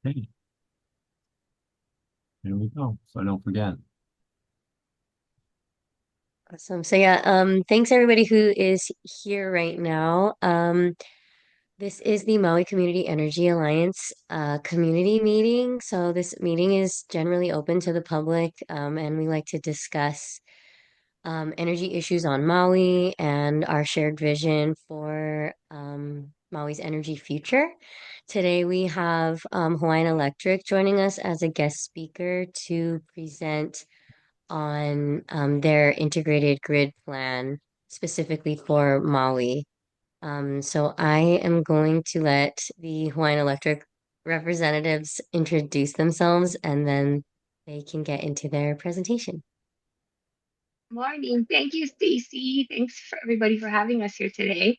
Hey, here we go. So don't forget. Awesome. So yeah, thanks everybody who is here right now. This is the Maui Community Energy Alliance community meeting. So this meeting is generally open to the public, and we like to discuss energy issues on Maui and our shared vision for Maui's energy future. Today we have Hawaiian Electric joining us as a guest speaker to present on their integrated grid plan specifically for Maui. So I am going to let the Hawaiian Electric representatives introduce themselves and then they can get into their presentation. Morning. Thank you, Stacy. Thanks for everybody for having us here today.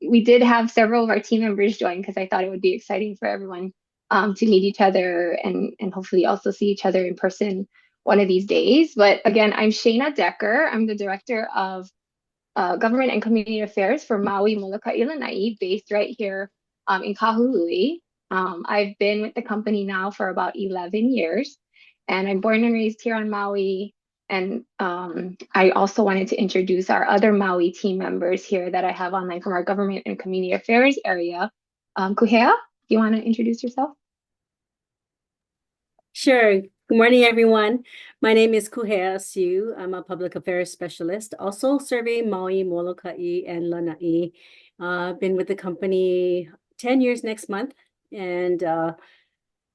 We did have several of our team members join because I thought it would be exciting for everyone to meet each other and hopefully also see each other in person one of these days. But again, I'm Shayna Decker. I'm the Director of Government and Community Affairs for Maui Molokai Ilanai, based right here in Kahului. I've been with the company now for about 11 years, and I'm born and raised here on Maui. And I also wanted to introduce our other Maui team members here that I have online from our Government and Community Affairs area. Kuhea, do you want to introduce yourself? Sure. Good morning, everyone. My name is Kuhea Siu. I'm a public affairs specialist, also serving Maui, Molokai, and Lanai. Been with the company 10 years next month. And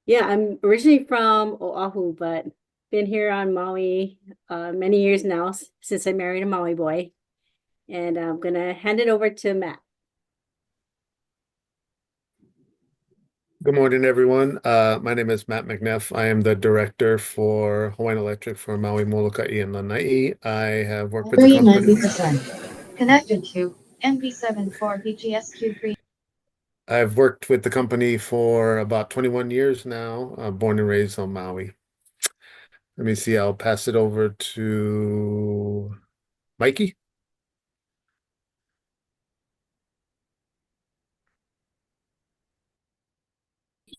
yeah, I'm originally from Oahu, but been here on Maui many years now since I married a Maui boy. And I'm going to hand it over to Matt. Good morning, everyone. My name is Matt McNeff. I am the director for Hawaiian Electric for Maui, Molokai, and Lanai. I have worked with the Battery company. 90%. Connected to NV7 for BGSQ3. I've worked with the company for about 21 years now, born and raised on Maui. Let me see, I'll pass it over to Mikey.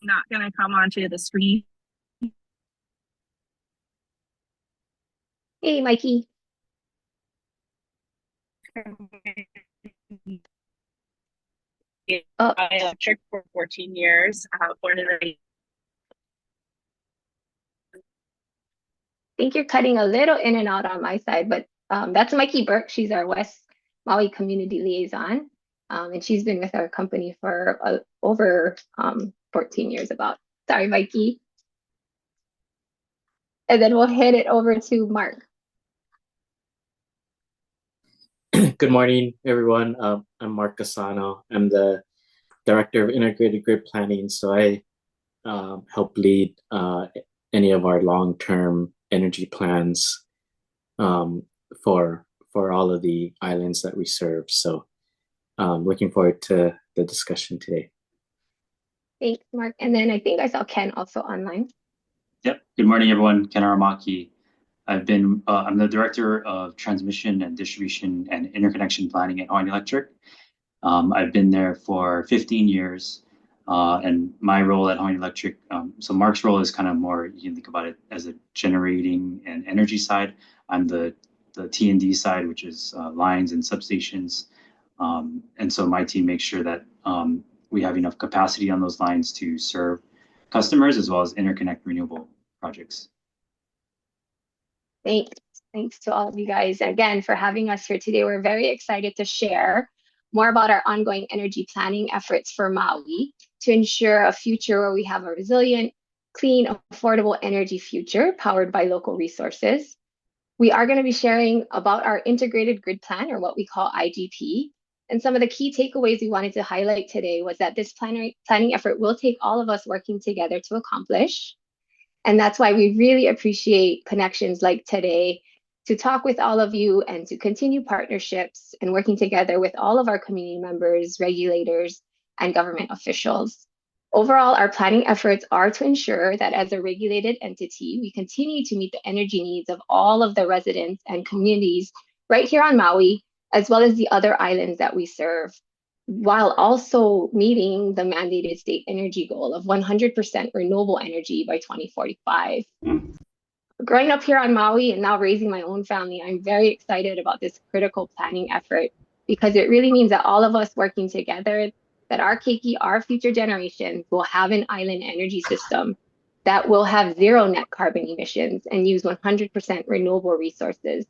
Not going to come onto the screen. Hey, Mikey. Oh, I electric for 14 years, born and raised. think you're cutting a little in and out on my side, but that's Mikey Burke. She's our West Maui Community Liaison, and she's been with our company for over 14 years about. Sorry, Mikey. And then we'll head it over to Mark. Good morning, everyone. I'm Mark Casano. I'm the Director of Integrated Grid Planning. So I help lead any of our long-term energy plans for all of the islands that we serve. So looking forward to the discussion today. Thanks, Mark. And then I think I saw Ken also online. Yep. Good morning, everyone. Ken Aramaki. I'm the Director of Transmission and Distribution and Interconnection Planning at Hawaiian Electric. I've been there for 15 years, and my role at Hawaiian Electric, so Mark's role is kind of more, you can think about it as a generating and energy side. I'm the T&D side, which is lines and substations. And so my team makes sure that we have enough capacity on those lines to serve customers as well as interconnect renewable projects. Thanks. Thanks to all of you guys again for having us here today. We're very excited to share more about our ongoing energy planning efforts for Maui to ensure a future where we have a resilient, clean, affordable energy future powered by local resources. We are going to be sharing about our integrated grid plan, or what we call IGP. And some of the key takeaways we wanted to highlight today was that this planning effort will take all of us working together to accomplish. And that's why we really appreciate connections like today to talk with all of you and to continue partnerships and working together with all of our community members, regulators, and government officials. Overall, our planning efforts are to ensure that as a regulated entity, we continue to meet the energy needs of all of the residents and communities right here on Maui, as well as the other islands that we serve. while also meeting the mandated state energy goal of 100% renewable energy by 2045. Growing up here on Maui and now raising my own family, I'm very excited about this critical planning effort because it really means that all of us working together, that our keiki, our future generations will have an island energy system that will have zero net carbon emissions and use 100% renewable resources.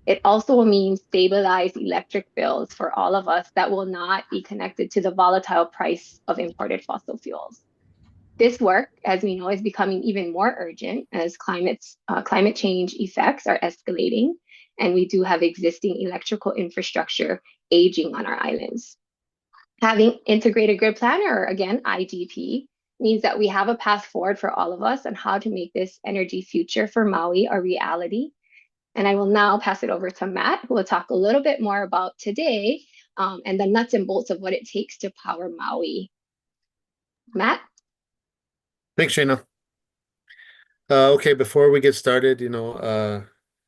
It also will mean stabilized electric bills for all of us that will not be connected to the volatile price of imported fossil fuels. This work, as we know, is becoming even more urgent as climate change effects are escalating, and we do have existing electrical infrastructure aging on our islands. Having integrated grid plan, or again, IGP, means that we have a path forward for all of us on how to make this energy future for Maui a reality. And I will now pass it over to Matt, who will talk a little bit more about today and the nuts and bolts of what it takes to power Maui. Matt? Thanks, Shayna. Okay, before we get started,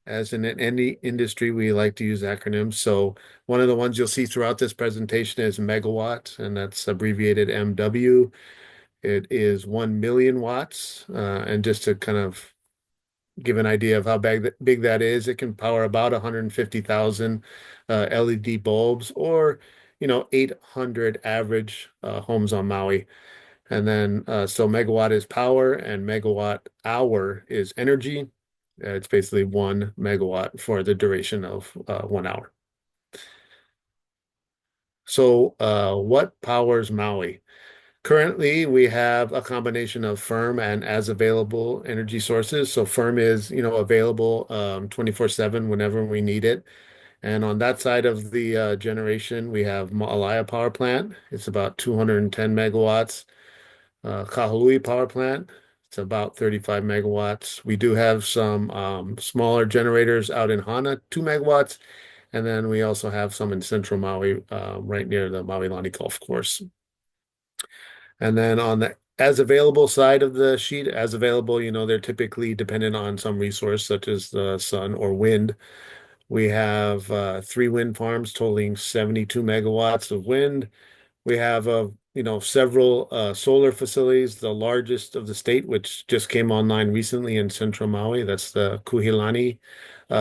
as in any industry, we like to use acronyms. So one of the ones you'll see throughout this presentation is megawatt, and that's abbreviated MW. It is 1 million watts. And just to kind of give an idea of how big that is, it can power about 150,000 LED bulbs or, 800 average homes on Maui. And then, so megawatt is power and megawatt hour is energy. It's basically 1 megawatt for the duration of 1 hour. So what powers Maui? Currently, we have a combination of firm and as available energy sources. So firm is, available 24/7 whenever we need it. And on that side of the generation, we have Ma'alaia Power Plant. It's about 210 megawatts. Kahului Power Plant, it's about 35 megawatts. We do have some smaller generators out in Hana, 2 megawatts. And then we also have some in central Maui, right near the Maui Lani Golf Course. And then on the as available side of the sheet, as available, they're typically dependent on some resource such as the sun or wind. We have 3 wind farms totaling 72 megawatts of wind. We have several solar facilities, the largest of the state, which just came online recently in central Maui. That's the Kuhilani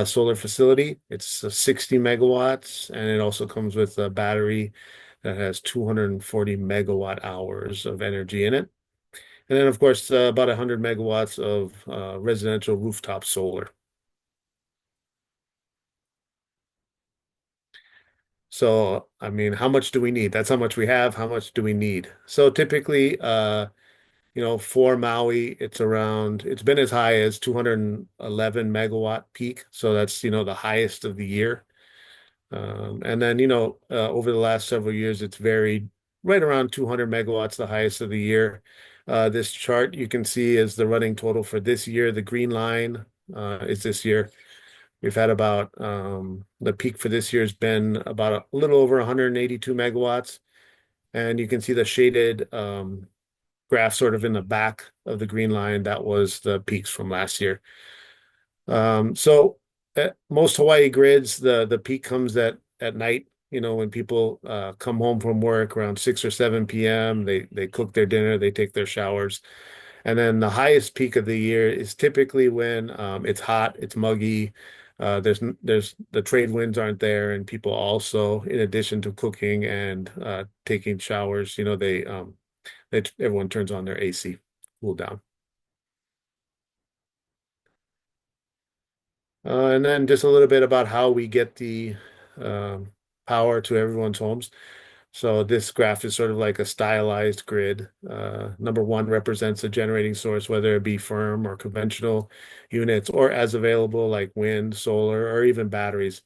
solar facility. It's 60 megawatts, and it also comes with a battery that has 240 megawatt hours of energy in it. And then, of course, about 100 megawatts of residential rooftop solar. So, I mean, how much do we need? That's how much we have. How much do we need? So typically, for Maui, it's been as high as 211 megawatt peak. So that's, the highest of the year. And then, over the last several years, it's varied right around 200 megawatts, the highest of the year. This chart you can see is the running total for this year. The green line is this year. We've had about the peak for this year has been about a little over 182 megawatts. And you can see the shaded graph sort of in the back of the green line. That was the peaks from last year. So at most Hawaii grids, the peak comes at night, when people come home from work around 6 or 7 p.m. They cook their dinner, they take their showers. And then the highest peak of the year is typically when it's hot, it's muggy. There's the trade winds aren't there, and people also, in addition to cooking and taking showers, everyone turns on their AC, cool down. And then just a little bit about how we get the power to everyone's homes. So this graph is sort of like a stylized grid. Number 1 represents a generating source, whether it be firm or conventional units, or as available like wind, solar, or even batteries.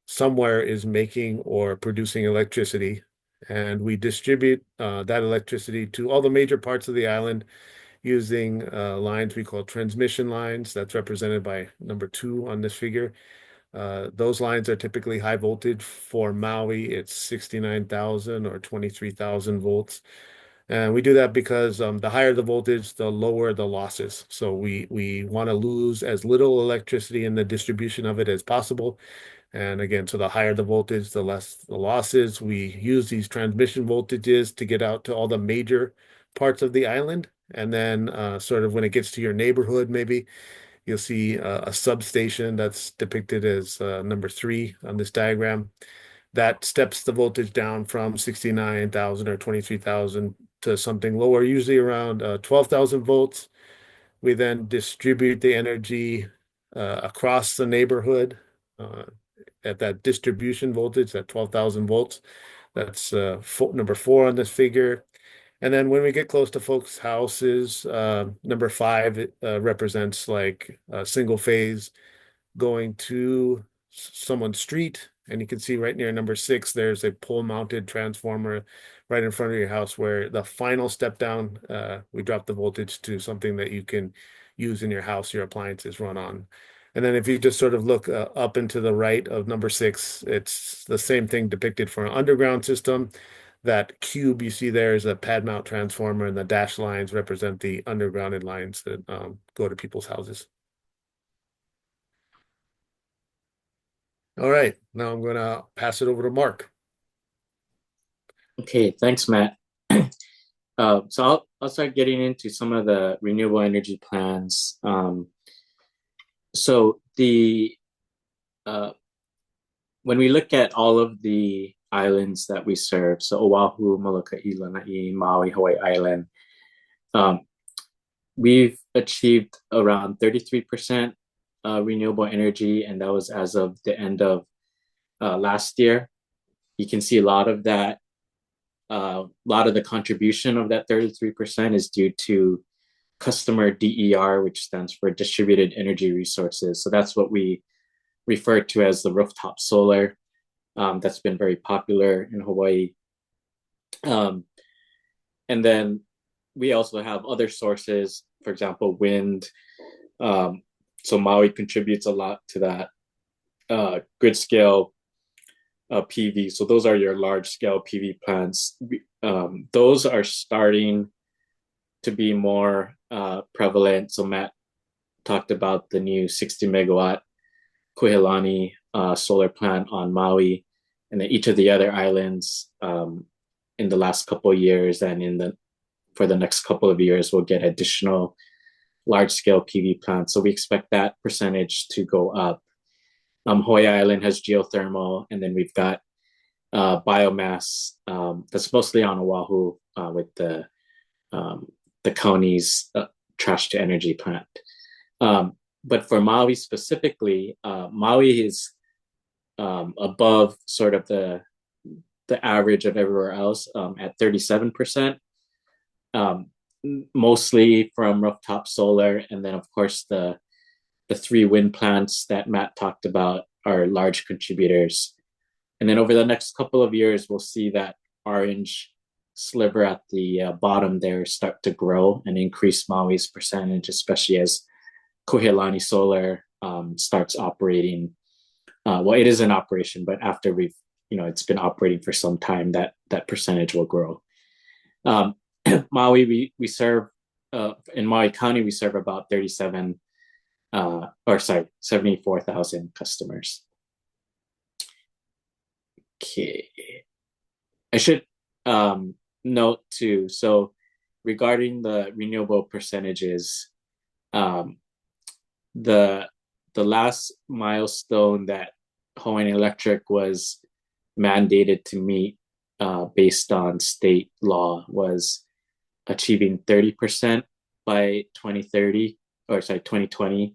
Somewhere is making or producing electricity, and we distribute that electricity to all the major parts of the island using lines we call transmission lines. That's represented by number 2 on this figure. Those lines are typically high voltage. For Maui, it's 69,000 or 23,000 volts. And we do that because the higher the voltage, the lower the losses. So we want to lose as little electricity in the distribution of it as possible. And again, so the higher the voltage, the less the losses. We use these transmission voltages to get out to all the major parts of the island. And then sort of when it gets to your neighborhood, maybe you'll see a substation that's depicted as number 3 on this diagram. That steps the voltage down from 69,000 or 23,000 to something lower, usually around 12,000 volts. We then distribute the energy across the neighborhood at that distribution voltage, that 12,000 volts. That's number 4 on this figure. And then when we get close to folks' houses, number 5 represents like a single phase going to someone's street. And you can see right near number 6, there's a pole-mounted transformer right in front of your house where the final step down, we drop the voltage to something that you can use in your house, your appliances run on. And then if you just sort of look up and to the right of number 6, it's the same thing depicted for an underground system. That cube you see there is a pad mount transformer, and the dashed lines represent the undergrounded lines that go to people's houses. All right, now I'm going to pass it over to Mark. Okay, thanks, Matt. So I'll start getting into some of the renewable energy plans. So when we look at all of the islands that we serve, so Oahu, Molokai, Lanai, Maui, Hawaii Island, we've achieved around 33% renewable energy, and that was as of the end of last year. You can see a lot of that, a lot of the contribution of that 33% is due to customer DER, which stands for distributed energy resources. So that's what we refer to as the rooftop solar. That's been very popular in Hawaii. And then we also have other sources, for example, wind. So Maui contributes a lot to that grid scale PV. So those are your large scale PV plants. Those are starting to be more prevalent. So Matt talked about the new 60 megawatt Kuhelani solar plant on Maui, and then each of the other islands in the last couple of years and for the next couple of years will get additional large scale PV plants. So we expect that percentage to go up. Hawaii Island has geothermal, and then we've got biomass that's mostly on Oahu with the county's trash to energy plant. But for Maui specifically, Maui is above sort of the average of everywhere else at 37%, mostly from rooftop solar, and then of course the 3 wind plants that Matt talked about are large contributors. And then over the next couple of years, we'll see that orange sliver at the bottom there start to grow and increase Maui's percentage, especially as Kuhelani Solar starts operating. Well, it is in operation, but after it's been operating for some time, that percentage will grow. Maui, we serve, in Maui County, we serve about 74,000 customers. Okay. I should note too, so regarding the renewable percentages, the last milestone that Hawaiian Electric was mandated to meet based on state law was achieving 30% by 2020.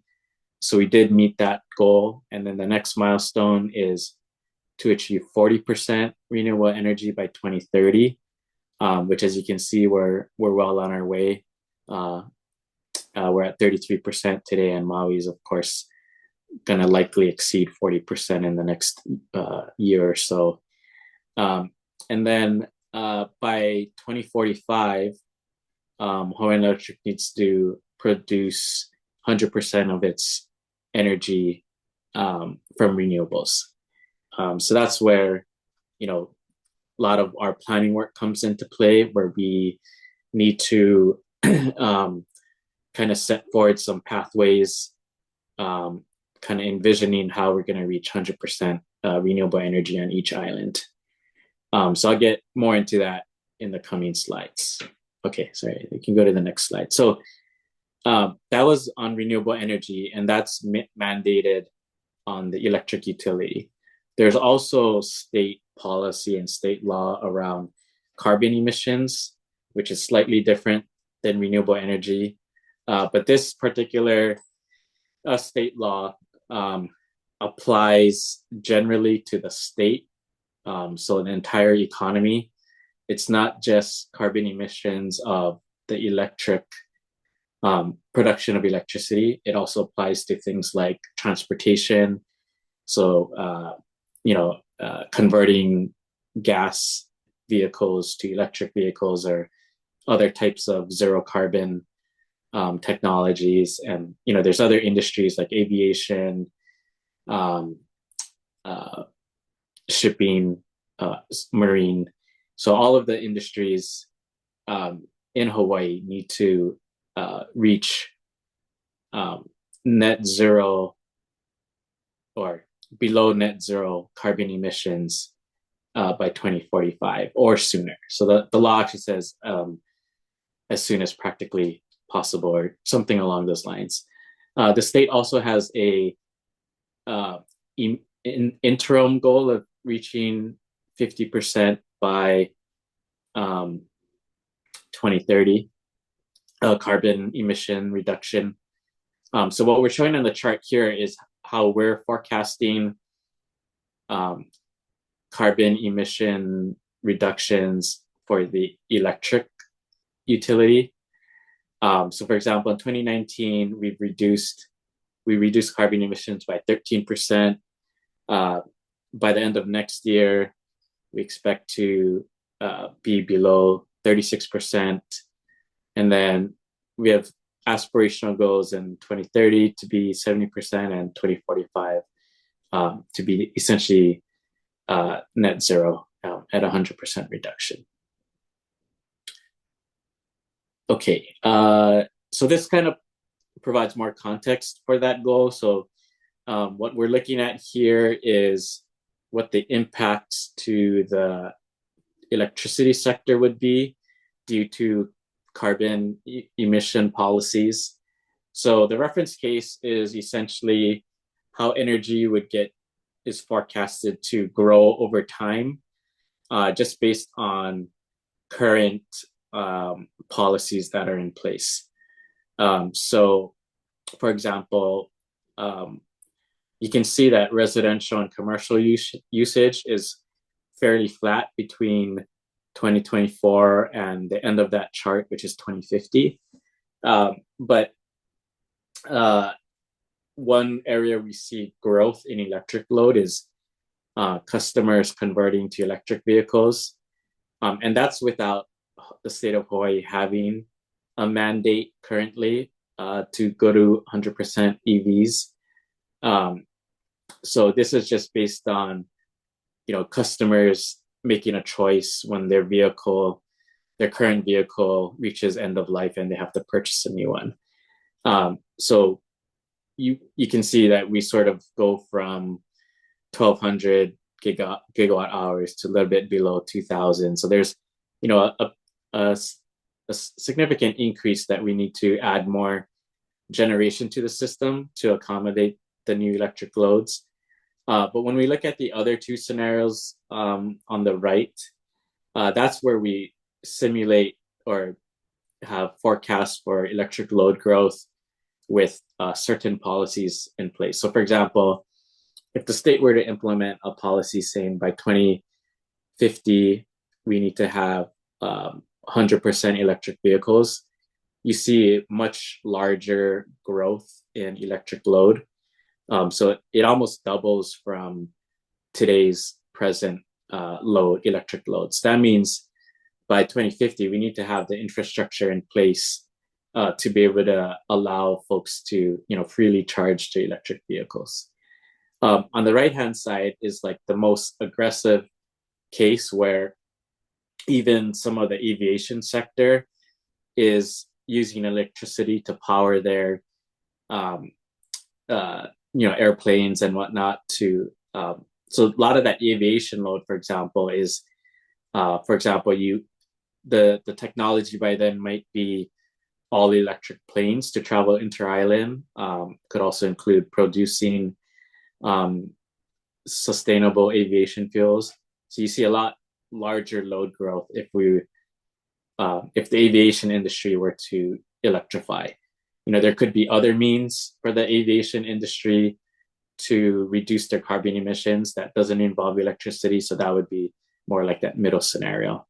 So we did meet that goal. And then the next milestone is to achieve 40% renewable energy by 2030, which, as you can see, we're well on our way. We're at 33% today, and Maui is, of course, going to likely exceed 40% in the next year or so. And then by 2045, Hawaiian Electric needs to produce 100% of its energy from renewables. So that's where, a lot of our planning work comes into play, where we need to kind of set forward some pathways, kind kind of envisioning how we're going to reach 100% renewable energy on each island. So I'll get more into that in the coming slides. Okay, sorry, you can go to the next slide. So that was on renewable energy, and that's mandated on the electric utility. There's also state policy and state law around carbon emissions, which is slightly different than renewable energy. But this particular state law applies generally to the state, so the entire economy. It's not just carbon emissions of the electric production of electricity. It also applies to things like transportation. So, converting gas vehicles to electric vehicles or other types of zero carbon technologies. And, there's other industries like aviation, shipping, marine. So all of the industries in Hawaii need to reach net zero or below net zero carbon emissions by 2045 or sooner. So the law actually says as soon as practically possible or something along those lines. The state also has a interim goal of reaching 50% by 2030 carbon emission reduction. So what we're showing on the chart here is how we're forecasting carbon emission reductions for the electric utility. So for example, in 2019, we reduced carbon emissions by 13%. By the end of next year, we expect to be below 36%. And then we have aspirational goals in 2030 to be 70% and 2045 to be essentially net zero at 100% reduction. Okay, so this kind of provides more context for that goal. So what we're looking at here is what the impacts to the electricity sector would be due to carbon emission policies. So the reference case is essentially how energy is forecasted to grow over time, just based on current policies that are in place. So for example, you can see that residential and commercial usage is fairly flat between 2024 and the end of that chart, which is 2050. But one area we see growth in electric load is customers converting to electric vehicles. And that's without the state of Hawaii having a mandate currently to go to 100% EVs. So this is just based on, customers making a choice when their current vehicle reaches end of life and they have to purchase a new one. So you can see that we sort of go from 1,200 gigawatt hours to a little bit below 2,000. So there's, a significant increase that we need to add more generation to the system to accommodate the new electric loads. But when we look at the other two scenarios on the right, that's where we simulate or have forecasts for electric load growth with certain policies in place. So for example, if the state were to implement a policy saying by 2050, we need to have 100% electric vehicles, you see much larger growth in electric load. So it almost doubles from today's present electric loads. That means by 2050, we need to have the infrastructure in place to be able to allow folks to, freely charge their electric vehicles. On the right-hand side is like the most aggressive case where even some of the aviation sector is using electricity to power their airplanes and whatnot to so a lot of that aviation load, for example, is the technology by then might be all electric planes to travel inter-island. Could also include producing sustainable aviation fuels. So you see a lot larger load growth if the aviation industry were to electrify. There could be other means for the aviation industry to reduce their carbon emissions that doesn't involve electricity. So that would be more like that middle scenario.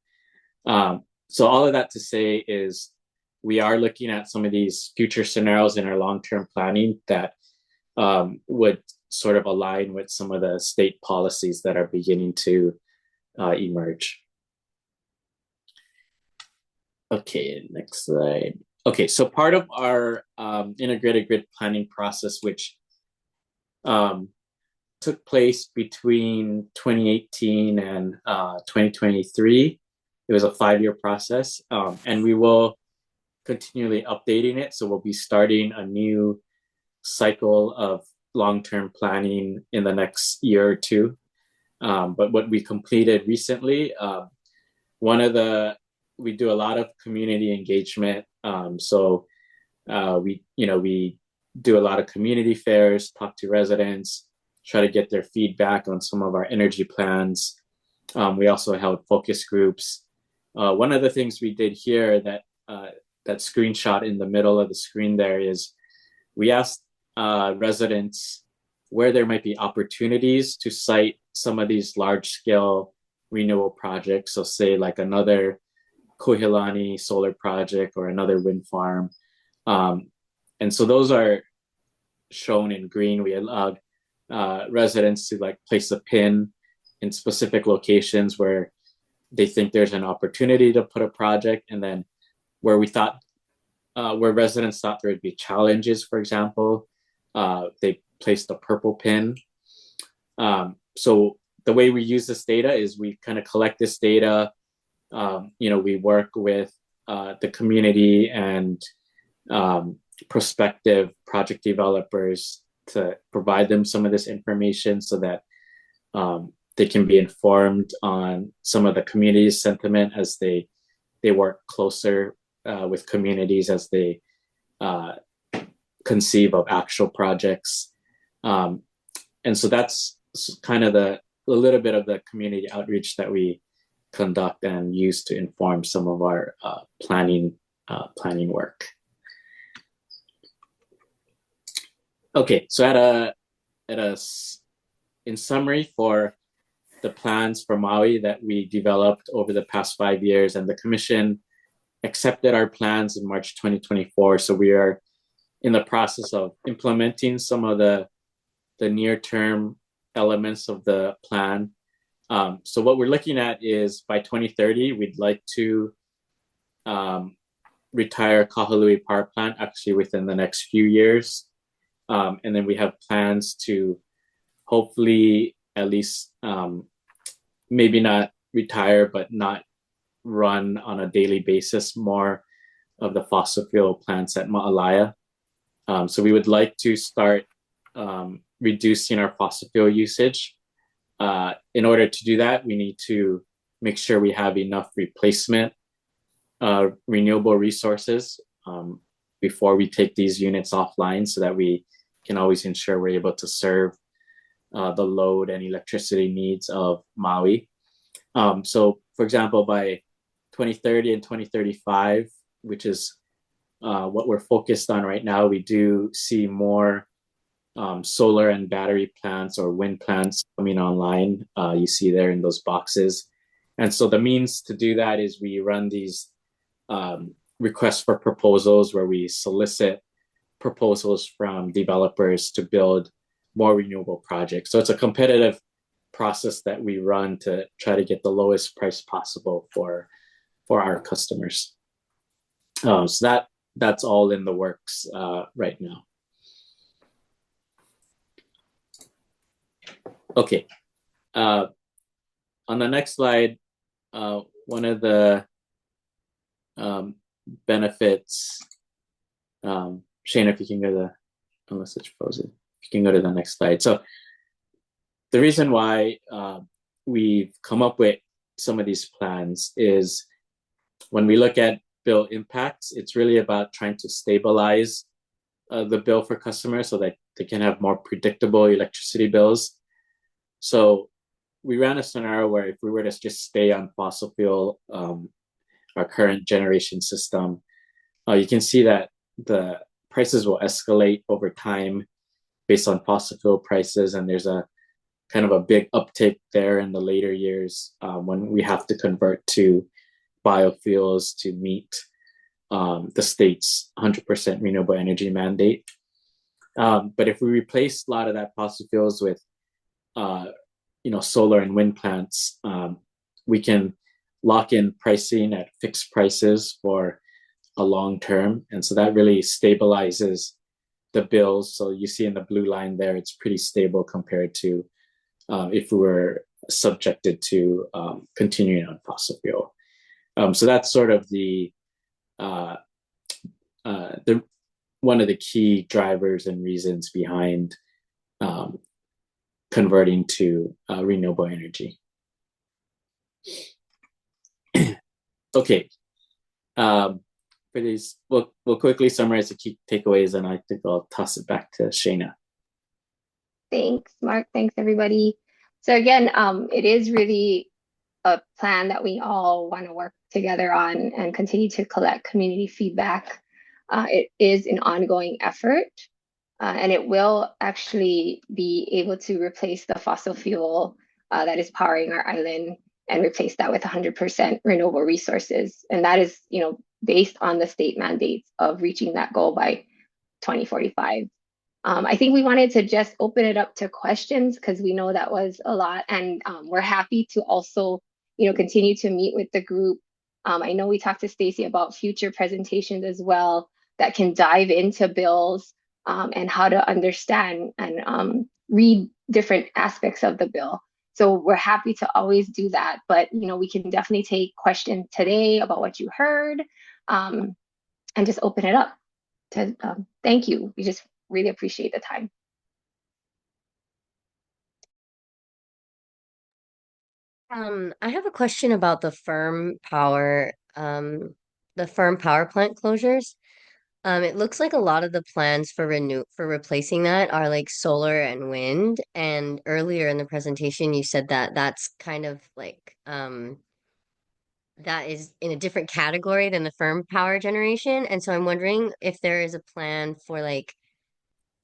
So all of that to say is we are looking at some of these future scenarios in our long-term planning that would sort of align with some of the state policies that are beginning to emerge. Okay, next slide. Okay, so part of our integrated grid planning process, which took place between 2018 and 2023, it was a 5-year process, and we will continually updating it. So we'll be starting a new cycle of long-term planning in the next year or two. But what we completed recently, we do a lot of community engagement. So we do a lot of community fairs, talk to residents, try to get their feedback on some of our energy plans. We also held focus groups. One of the things we did here that screenshot in the middle of the screen there is we asked residents where there might be opportunities to site some of these large-scale renewable projects. So say like another Kohilani solar project or another wind farm. And so those are shown in green. We allowed residents to like place a pin in specific locations where they think there's an opportunity to put a project, and then where residents thought there would be challenges, for example, they placed a purple pin. So the way we use this data is we kind of collect this data. We work with the community and prospective project developers to provide them some of this information so that they can be informed on some of the community's sentiment as they work closer with communities as they conceive of actual projects. And so that's kind of a little bit of the community outreach that we conduct and use to inform some of our planning work. Okay, so in summary, for the plans for Maui that we developed over the past 5 years, and the Commission accepted our plans in March 2024. So we are in the process of implementing some of the near-term elements of the plan. So what we're looking at is by 2030, we'd like to retire Kahului Power Plant actually within the next few years. And then we have plans to hopefully at least maybe not retire, but not run on a daily basis more of the fossil fuel plants at Ma'alaya. So we would like to start reducing our fossil fuel usage. In order to do that, we need to make sure we have enough replacement renewable resources before we take these units offline, so that we can always ensure we're able to serve the load and electricity needs of Maui. So for example, by 2030 and 2035, which is what we're focused on right now, we do see more solar and battery plants or wind plants coming online. You see there in those boxes. And so the means to do that is we run these requests for proposals where we solicit proposals from developers to build more renewable projects. So it's a competitive process that we run to try to get the lowest price possible for our customers. So that's all in the works right now. Okay. On the next slide, one of the benefits, Shane, if you can go unless it's frozen. you can go to the next slide. So the reason why we've come up with some of these plans is when we look at bill impacts, it's really about trying to stabilize the bill for customers so that they can have more predictable electricity bills. So we ran a scenario where if we were to just stay on fossil fuel, our current generation system, you can see that the prices will escalate over time based on fossil fuel prices, and there's a kind of a big uptick there in the later years when we have to convert to biofuels to meet the state's 100% renewable energy mandate. But if we replace a lot of that fossil fuels with solar and wind plants, we can lock in pricing at fixed prices for a long term. And so that really stabilizes the bills. So you see in the blue line there, it's pretty stable compared to if we were subjected to continuing on fossil fuel. So that's sort of the one of the key drivers and reasons behind converting to renewable energy. Okay, for these, we'll quickly summarize the key takeaways, and I think I'll toss it back to Shayna. Thanks, Mark. Thanks, everybody. So again, it is really a plan that we all want to work together on and continue to collect community feedback. It is an ongoing effort, and it will actually be able to replace the fossil fuel that is powering our island and replace that with 100% renewable resources. And that is, based on the state mandates of reaching that goal by 2045. I think we wanted to just open it up to questions because we know that was a lot, and we're happy to also, continue to meet with the group. I know we talked to Stacy about future presentations as well that can dive into bills and how to understand and read different aspects of the bill. So we're happy to always do that, but we can definitely take questions today about what you heard and just open it up to thank you. We just really appreciate the time. I have a question about the firm power plant closures. It looks like a lot of the plans for replacing that are like solar and wind. And earlier in the presentation, you said that that's kind of like that is in a different category than the firm power generation. And so I'm wondering if there is a plan for like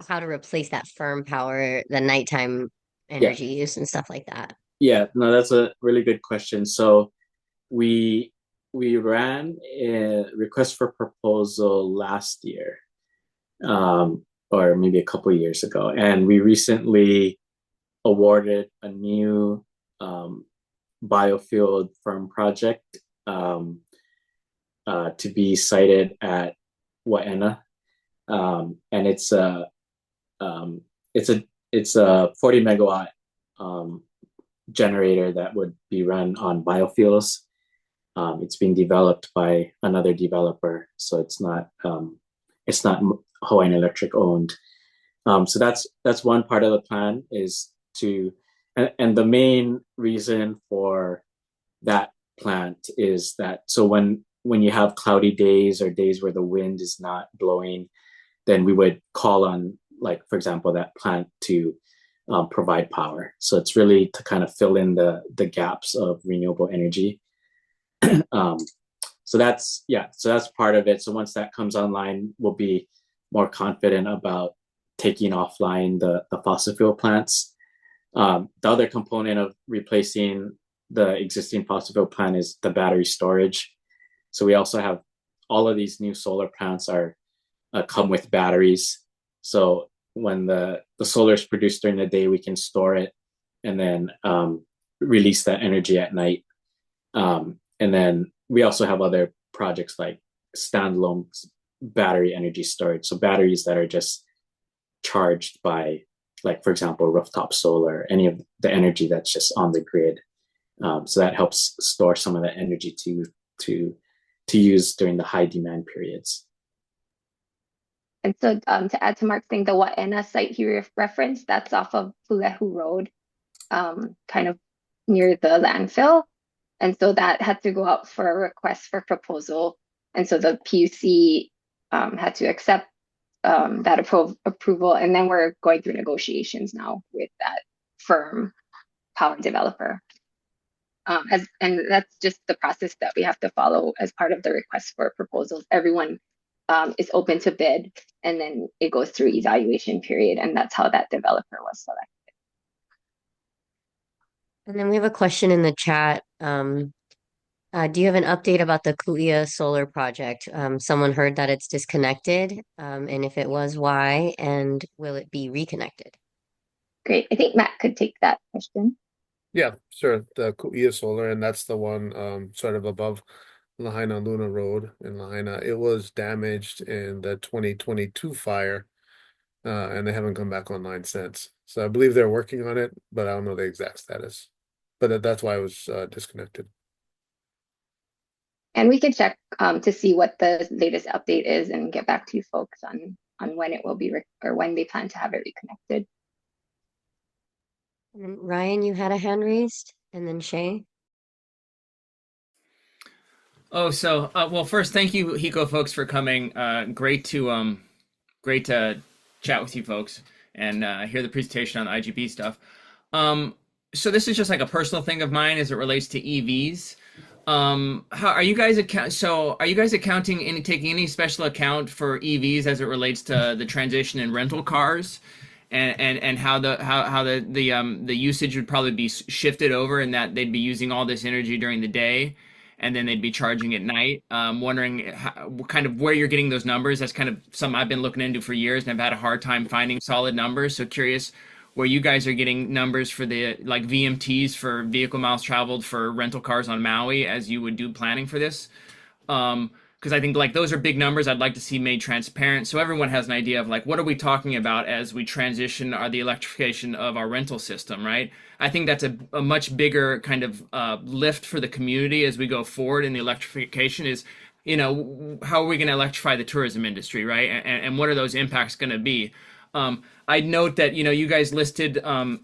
how to replace that firm power, the nighttime energy use and stuff like that. Yeah, no, that's a really good question. So we ran a request for proposal last year, or maybe a couple of years ago, and we recently awarded a new biofuel firm project to be sited at Waena, and it's a 40 megawatt generator that would be run on biofuels. It's being developed by another developer, so it's not Hawaiian Electric owned. So that's one part of the plan is to, and the main reason for that plant is that so when you have cloudy days or days where the wind is not blowing, then we would call on, like, for example, that plant to provide power. So it's really to kind of fill in the gaps of renewable energy. So that's part of it. So once that comes online, we'll be more confident about taking offline the fossil fuel plants. The other component of replacing the existing fossil fuel plant is the battery storage. So we also have all of these new solar plants come with batteries. So when the solar is produced during the day, we can store it and then release that energy at night. And then we also have other projects like standalone battery energy storage. So batteries that are just charged by, like, for example, rooftop solar, any of the energy that's just on the grid. So that helps store some of that energy to use during the high demand periods. And so to add to Mark's thing, the Wa'ena site he referenced, that's off of Pulehu Road, kind of near the landfill. And so that had to go out for a request for proposal. And so the PUC had to accept that approval. And then we're going through negotiations now with that firm power developer. And that's just the process that we have to follow as part of the request for proposals. Everyone is open to bid, and then it goes through evaluation period, and that's how that developer was selected. And then we have a question in the chat. Do you have an update about the Kuia solar project? Someone heard that it's disconnected, and if it was, why? And will it be reconnected? Great. I think Matt could take that question. Yeah, sure. The Kuia Solar, and that's the one sort of above Lahaina Luna Road in Lahaina. It was damaged in the 2022 fire, and they haven't come back online since. So I believe they're working on it, but I don't know the exact status. But that's why it was disconnected. And we can check to see what the latest update is and get back to you folks on when it will be or when they plan to have it reconnected. And then Ryan, you had a hand raised, and then Shay. Oh, so well, first, thank you, HECO folks, for coming. Great to chat with you folks and hear the presentation on the IGB stuff. So this is just like a personal thing of mine as it relates to EVs. How are you guys taking any special account for EVs as it relates to the transition in rental cars, and how the usage would probably be shifted over, and that they'd be using all this energy during the day, and then they'd be charging at night. Wondering kind of where you're getting those numbers. That's kind of something I've been looking into for years, and I've had a hard time finding solid numbers. So curious where you guys are getting numbers for the like VMTs for vehicle miles traveled for rental cars on Maui as you would do planning for this. Because I think like those are big numbers I'd like to see made transparent so everyone has an idea of like what are we talking about as we transition the electrification of our rental system, right? I think that's a much bigger kind of lift for the community as we go forward in the electrification is, you know, how are we going to electrify the tourism industry, right? And what are those impacts going to be? I'd note that, you know, you guys listed, I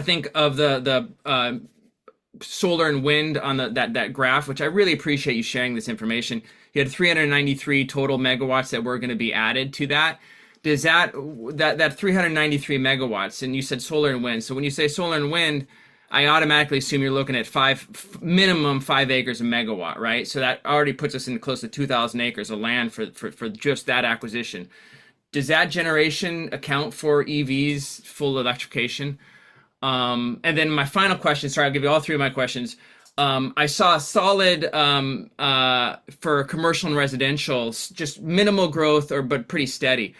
think of the solar and wind on that graph, which I really appreciate you sharing this information. You had 393 total megawatts that were going to be added to that. Does that 393 megawatts, and you said solar and wind. So when you say solar and wind, I automatically assume you're looking at minimum 5 acres a megawatt, right? So that already puts us in close to 2,000 acres of land for just that acquisition. Does that generation account for EVs, full electrification? And then my final question, sorry, I'll give you all three of my questions. I saw a solid for commercial and residential, just minimal growth but pretty steady.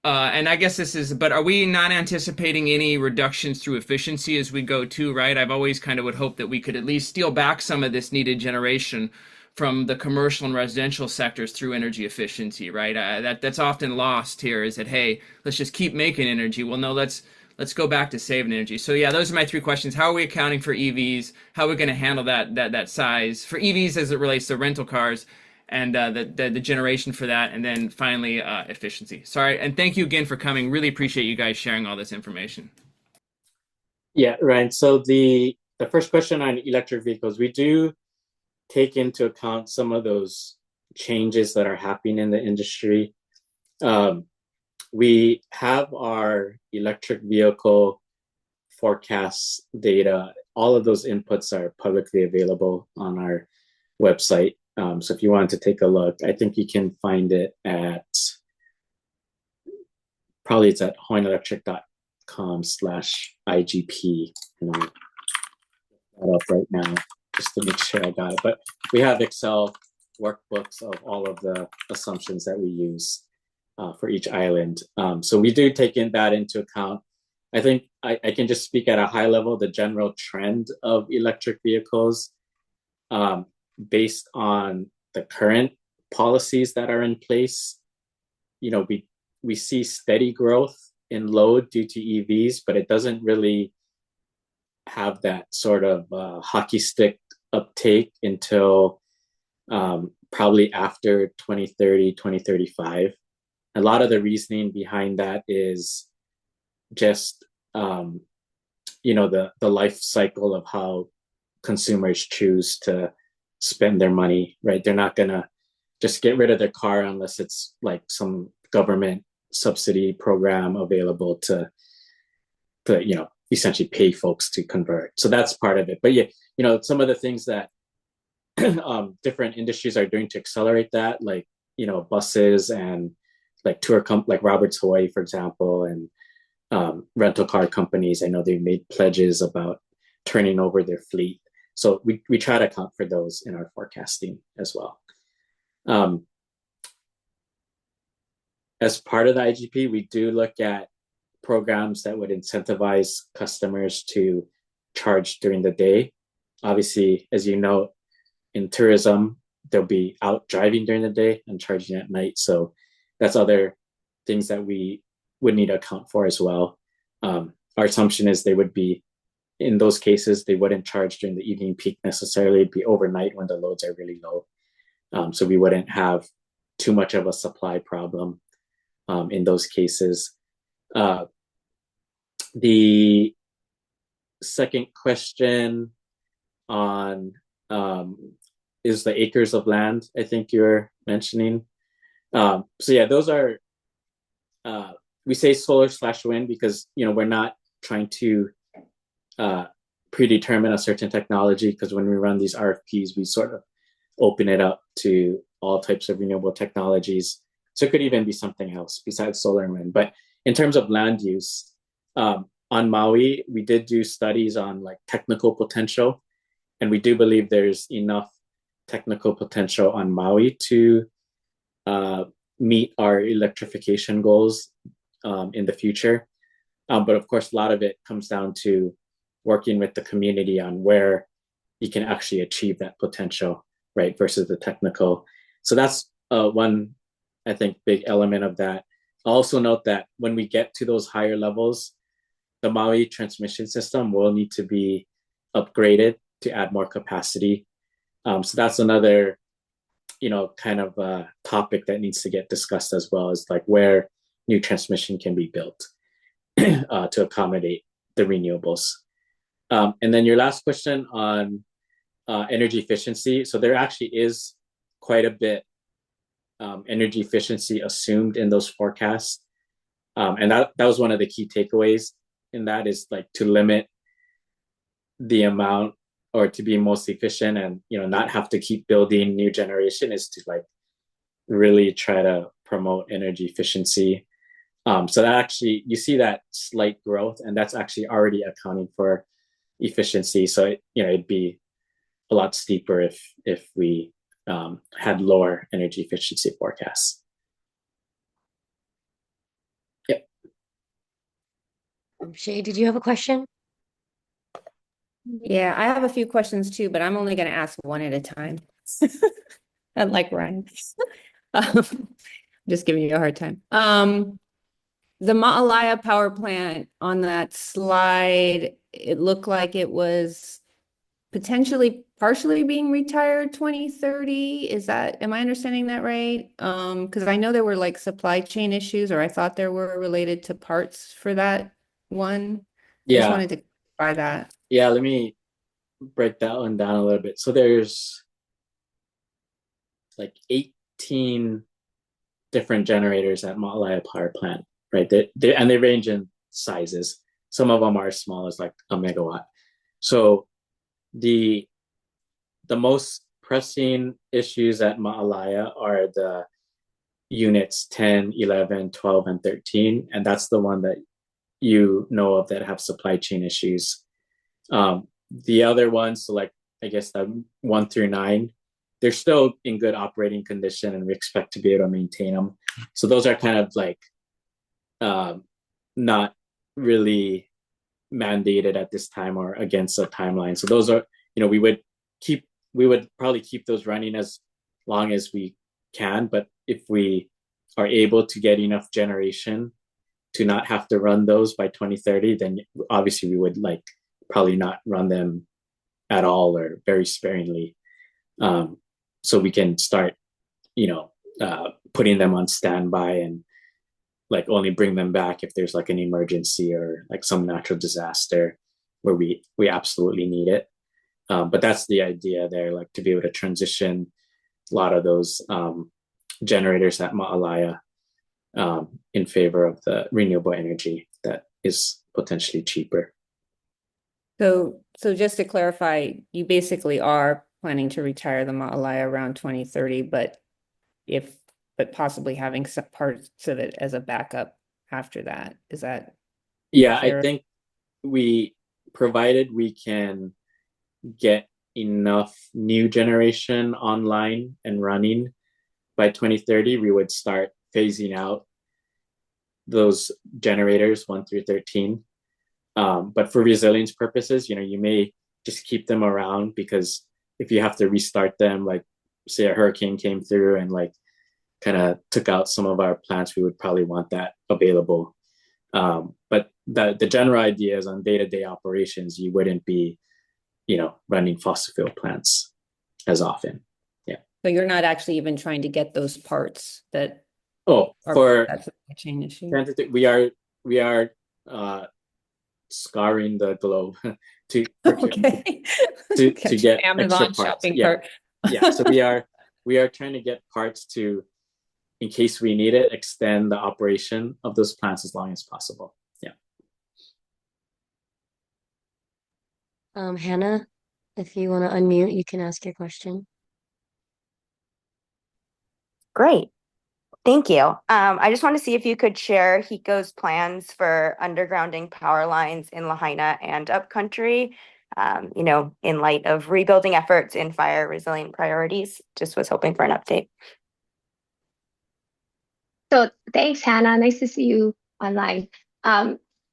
And I guess but are we not anticipating any reductions through efficiency as we go too, right? I've always kind of would hope that we could at least steal back some of this needed generation from the commercial and residential sectors through energy efficiency, right? That's often lost here is that, hey, let's just keep making energy. Well, no, let's go back to saving energy. So yeah, those are my three questions. How are we accounting for EVs? How are we going to handle that size for EVs as it relates to rental cars and the generation for that? And then finally, efficiency. Sorry. And thank you again for coming. Really appreciate you guys sharing all this information. Yeah, Ryan. So the first question on electric vehicles, we do take into account some of those changes that are happening in the industry. We have our electric vehicle forecasts data. All of those inputs are publicly available on our website. So if you wanted to take a look, I think you can find it at, probably it's at hawaiianelectric.com/IGP. And I'll look that up right now just to make sure I got it. But we have Excel workbooks of all of the assumptions that we use for each island. So we do take that into account. I think I can just speak at a high level, the general trend of electric vehicles based on the current policies that are in place. You know, we see steady growth in load due to EVs, but it doesn't really have that sort of hockey stick uptake until probably after 2030, 2035. a lot of the reasoning behind that is just the life cycle of how consumers choose to spend their money, right? They're not gonna just get rid of their car unless it's like some government subsidy program available to essentially pay folks to convert. So that's part of it. But yeah, some of the things that different industries are doing to accelerate that, like buses and like like Roberts Hawaii, for example, and rental car companies. I know they've made pledges about turning over their fleet. So we try to account for those in our forecasting as well. As part of the IGP, we do look at programs that would incentivize customers to charge during the day. Obviously, as you know, in tourism, they'll be out driving during the day and charging at night. So that's other things that we would need to account for as well. Our assumption is they would be, in those cases, they wouldn't charge during the evening peak necessarily. It'd be overnight when the loads are really low. So we wouldn't have too much of a supply problem in those cases. The second question on is the acres of land, I think you're mentioning. So yeah, those are, we say solar/wind because, we're not trying to predetermine a certain technology, because when we run these RFPs, we sort of open it up to all types of renewable technologies. So it could even be something else besides solar and wind. But in terms of land use, on Maui, we did do studies on like technical potential, and we do believe there's enough technical potential on Maui to meet our electrification goals in the future. But of course, a lot of it comes down to working with the community on where you can actually achieve that potential, right, versus the technical. So that's one, I think, big element of that. Also note that when we get to those higher levels, the Maui transmission system will need to be upgraded to add more capacity. So that's another, kind of topic that needs to get discussed as well, is like where new transmission can be built to accommodate the renewables. And then your last question on energy efficiency. So there actually is quite a bit energy efficiency assumed in those forecasts. And that was one of the key takeaways in that, is like to limit the amount, or to be most efficient and, not have to keep building new generation, is to like really try to promote energy efficiency. So that actually, you see that slight growth, and that's actually already accounting for efficiency. So, it'd be a lot steeper if we had lower energy efficiency forecasts. Yep. Shay, did you have a question? Yeah, I have a few questions too, but I'm only going to ask one at a time. Unlike Ryan. Just giving you a hard time. The Ma'alaya power plant on that slide, it looked like it was potentially partially being retired 2030. Am I understanding that right? Because I know there were like supply chain issues, or I thought there were, related to parts for that one. I just wanted to clarify that. Yeah, let me break that one down a little bit. So there's like 18 different generators at Ma'alaya power plant, right? They range in sizes. Some of them are as small as like a megawatt. So the most pressing issues at Ma'alaya are the units 10, 11, 12, and 13. And that's the one that you know of that have supply chain issues. The other ones, so like, I guess the 1 through 9, they're still in good operating condition, and we expect to be able to maintain them. So those are kind of like not really mandated at this time or against a timeline. So those are, we would probably keep those running as long as we can. But if we are able to get enough generation to not have to run those by 2030, then obviously we would like probably not run them at all, or very sparingly. So we can start, putting them on standby and like only bring them back if there's like an emergency or like some natural disaster where we absolutely need it. But that's the idea there, like to be able to transition a lot of those generators at Ma'alaya in favor of the renewable energy that is potentially cheaper. So just to clarify, you basically are planning to retire the Ma'alaya around 2030, but possibly having some parts of it as a backup after that. Is that Yeah, fair? I think provided we can get enough new generation online and running by 2030, we would start phasing out those generators 1 through 13. But for resilience purposes, you may just keep them around, because if you have to restart them, like say a hurricane came through and like kind of took out some of our plants, we would probably want that available. But the general idea is on day-to-day operations, you wouldn't be, running fossil fuel plants as often. Yeah. So you're not actually even trying to get those parts that that's a chain issue. We are scouring the globe to get Amazon extra parts. shopping Yeah. cart. Yeah. So we are trying to get parts to, in case we need it, extend the operation of those plants as long as possible. Yeah. Hannah, if you want to unmute, you can ask your question. Great. Thank you. I just want to see if you could share HECO's plans for undergrounding power lines in Lahaina and upcountry, in light of rebuilding efforts in fire resilient priorities. Just was hoping for an update. So thanks, Hannah. Nice to see you online.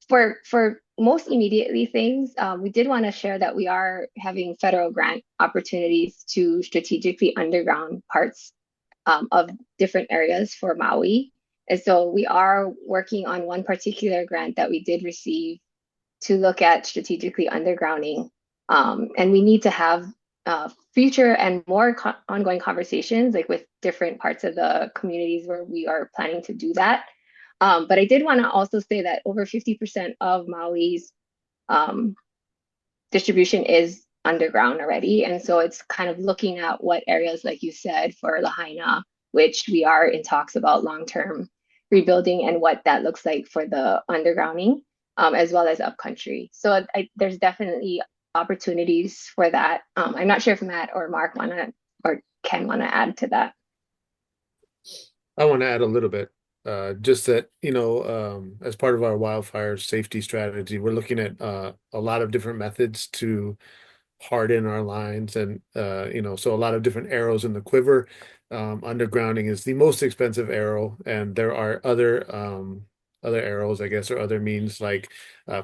For most immediately things, we did want to share that we are having federal grant opportunities to strategically underground parts of different areas for Maui. And so we are working on one particular grant that we did receive to look at strategically undergrounding. And we need to have future and more ongoing conversations, like with different parts of the communities where we are planning to do that. But I did want to also say that over 50% of Maui's distribution is underground already. And so it's kind of looking at what areas, like you said, for Lahaina, which we are in talks about long-term rebuilding and what that looks like for the undergrounding, as well as upcountry. So there's definitely opportunities for that. I'm not sure if Matt or Mark or Ken want to add to that. I want to add a little bit. Just that, as part of our wildfire safety strategy, we're looking at a lot of different methods to harden our lines, and so a lot of different arrows in the quiver. Undergrounding is the most expensive arrow, and there are other arrows, I guess, or other means like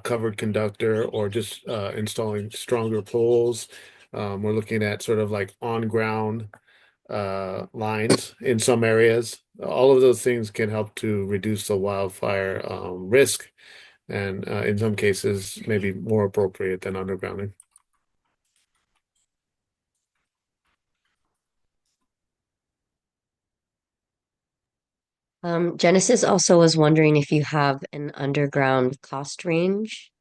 covered conductor or just installing stronger poles. We're looking at sort of like on ground lines in some areas. All of those things can help to reduce the wildfire risk, and in some cases maybe more appropriate than undergrounding. Genesis also was wondering if you have an underground cost range.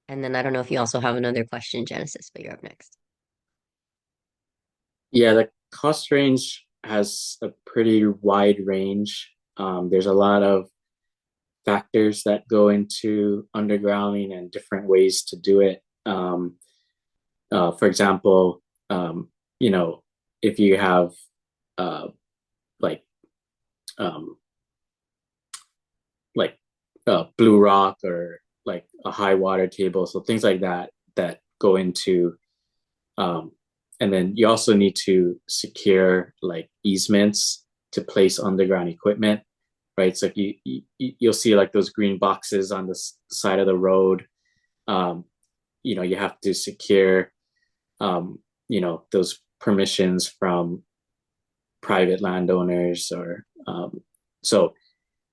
And then I don't know if you also have another question, Genesis, but you're up next. Yeah, the cost range has a pretty wide range. There's a lot of factors that go into undergrounding and different ways to do it. For example, if you have blue rock or like a high water table, so things like that go into, and then you also need to secure like easements to place underground equipment, right? So you'll see like those green boxes on the side of the road. You have to secure those permissions from private landowners, or so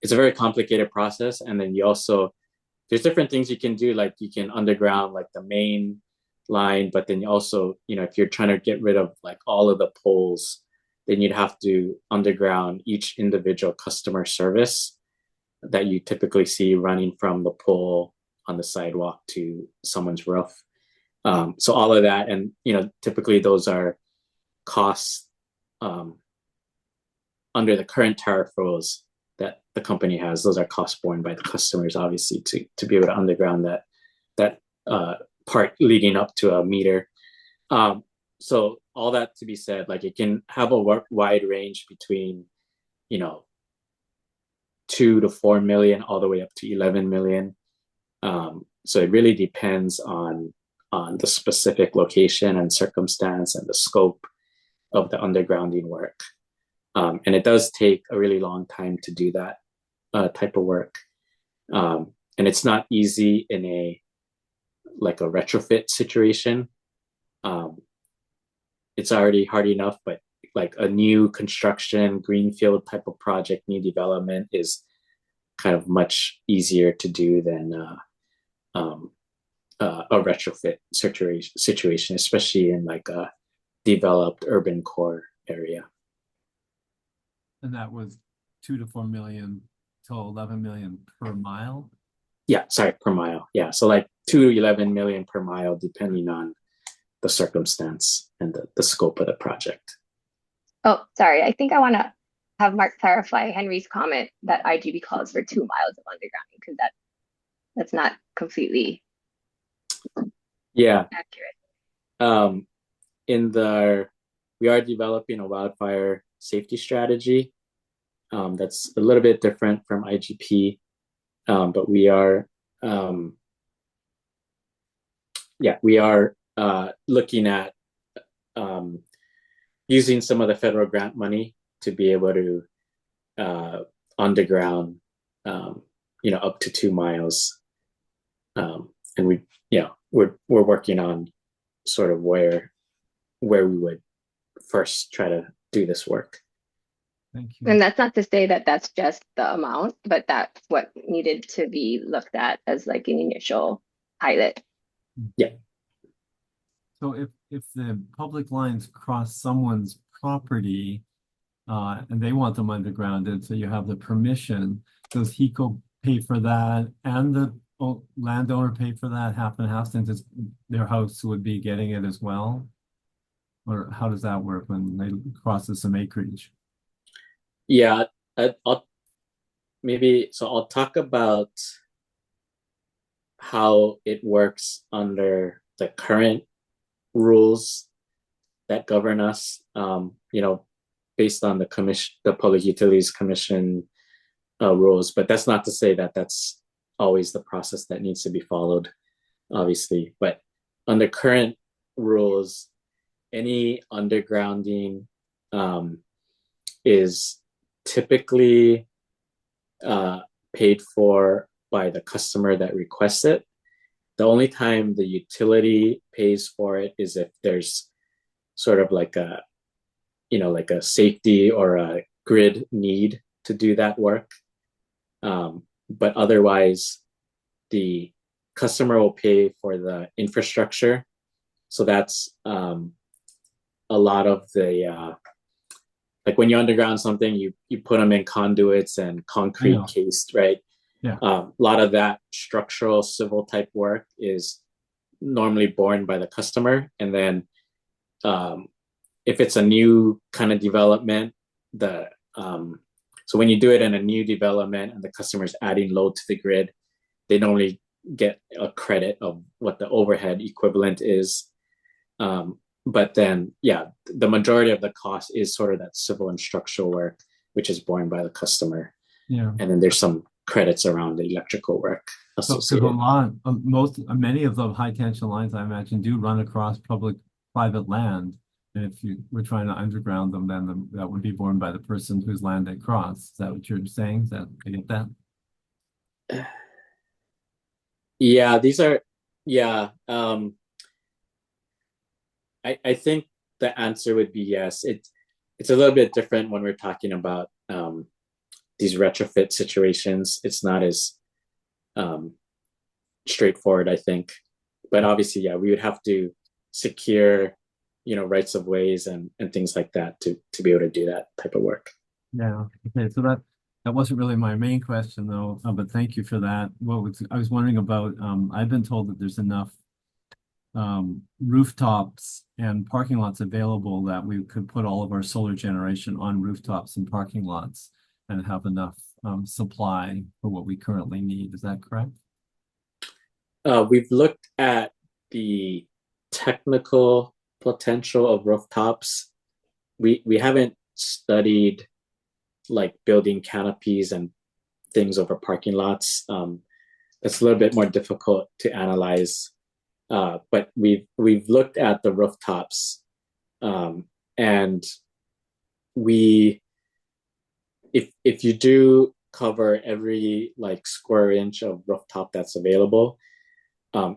it's a very complicated process. And then there's different things you can do, like you can underground like the main line, but then you also, if you're trying to get rid of like all of the poles, then you'd have to underground each individual customer service that you typically see running from the pole on the sidewalk to someone's roof. So all of that, and typically those are costs under the current tariff rules that the company has. Those are costs borne by the customers, obviously, to be able to underground that part leading up to a meter. So all that to be said, like it can have a wide range between 2 to 4 million all the way up to 11 million. So it really depends on the specific location and circumstance and the scope of the undergrounding work. And it does take a really long time to do that type of work. And it's not easy in a retrofit situation. It's already hard enough, but like a new construction, greenfield type of project, new development is kind of much easier to do than a retrofit situation, especially in like a developed urban core area. And that was 2 to 4 million to 11 million per mile? Yeah, sorry, per mile. Yeah, so like 2 to 11 million per mile, depending on the circumstance and the scope of the project. Oh, sorry. I think I want to have Mark clarify Henry's comment that IGB calls for 2 miles of undergrounding, because that's not completely accurate. We are developing a wildfire safety strategy that's a little bit different from IGP, but we are looking at using some of the federal grant money to be able to underground up to 2 miles, and we're working on sort of where we would first try to do this work. Thank you. And that's not to say that that's just the amount, but that's what needed to be looked at as like an initial pilot. Yeah. So if the public lines cross someone's property and they want them undergrounded, so you have the permission, does HECO pay for that and the landowner pay for that half and half, since their house would be getting it as well? Or how does that work when they cross some acreage? Yeah, I'll talk about how it works under the current rules that govern us, based on the Public Utilities Commission rules. But that's not to say that that's always the process that needs to be followed, obviously. But under current rules, any undergrounding is typically paid for by the customer that requests it. The only time the utility pays for it is if there's sort of like a safety or a grid need to do that work. But otherwise, the customer will pay for the infrastructure. So that's a lot of the like when you underground something, you put them in conduits and concrete cased, right? Yeah. A lot of that structural civil type work is normally borne by the customer. And then if it's a new kind of development, so when you do it in a new development and the customer's adding load to the grid, they normally get a credit of what the overhead equivalent is. But then, the majority of the cost is sort of that civil and structural work, which is borne by the customer. Yeah. And then there's some credits around the electrical work associated. So many of the high tension lines, I imagine, do run across private land. And if you were trying to underground them, then that would be borne by the person whose land they cross. Is that what you're saying? Is that, I get that? Yeah, these are, I think the answer would be yes. It's a little bit different when we're talking about these retrofit situations. It's not as straightforward, I think. But obviously, we would have to secure, rights of ways and things like that to be able to do that type of work. Yeah. Okay. So that That wasn't really my main question though, but thank you for that. I was wondering about, I've been told that there's enough rooftops and parking lots available that we could put all of our solar generation on rooftops and parking lots and have enough supply for what we currently need. Is that correct? We've looked at the technical potential of rooftops. We haven't studied like building canopies and things over parking lots. It's a little bit more difficult to analyze. But we've looked at the rooftops, and if you do cover every like square inch of rooftop that's available,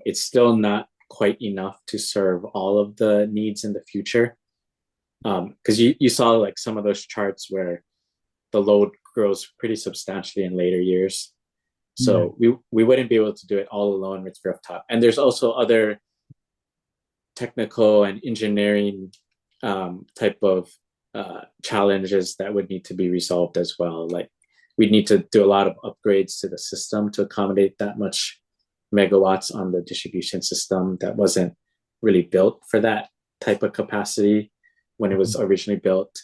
it's still not quite enough to serve all of the needs in the future. Because you saw like some of those charts where the load grows pretty substantially in later years. So we wouldn't be able to do it all alone with rooftop. And there's also other technical and engineering type of challenges that would need to be resolved as well. Like we'd need to do a lot of upgrades to the system to accommodate that much megawatts on the distribution system that wasn't really built for that type of capacity when it was originally built.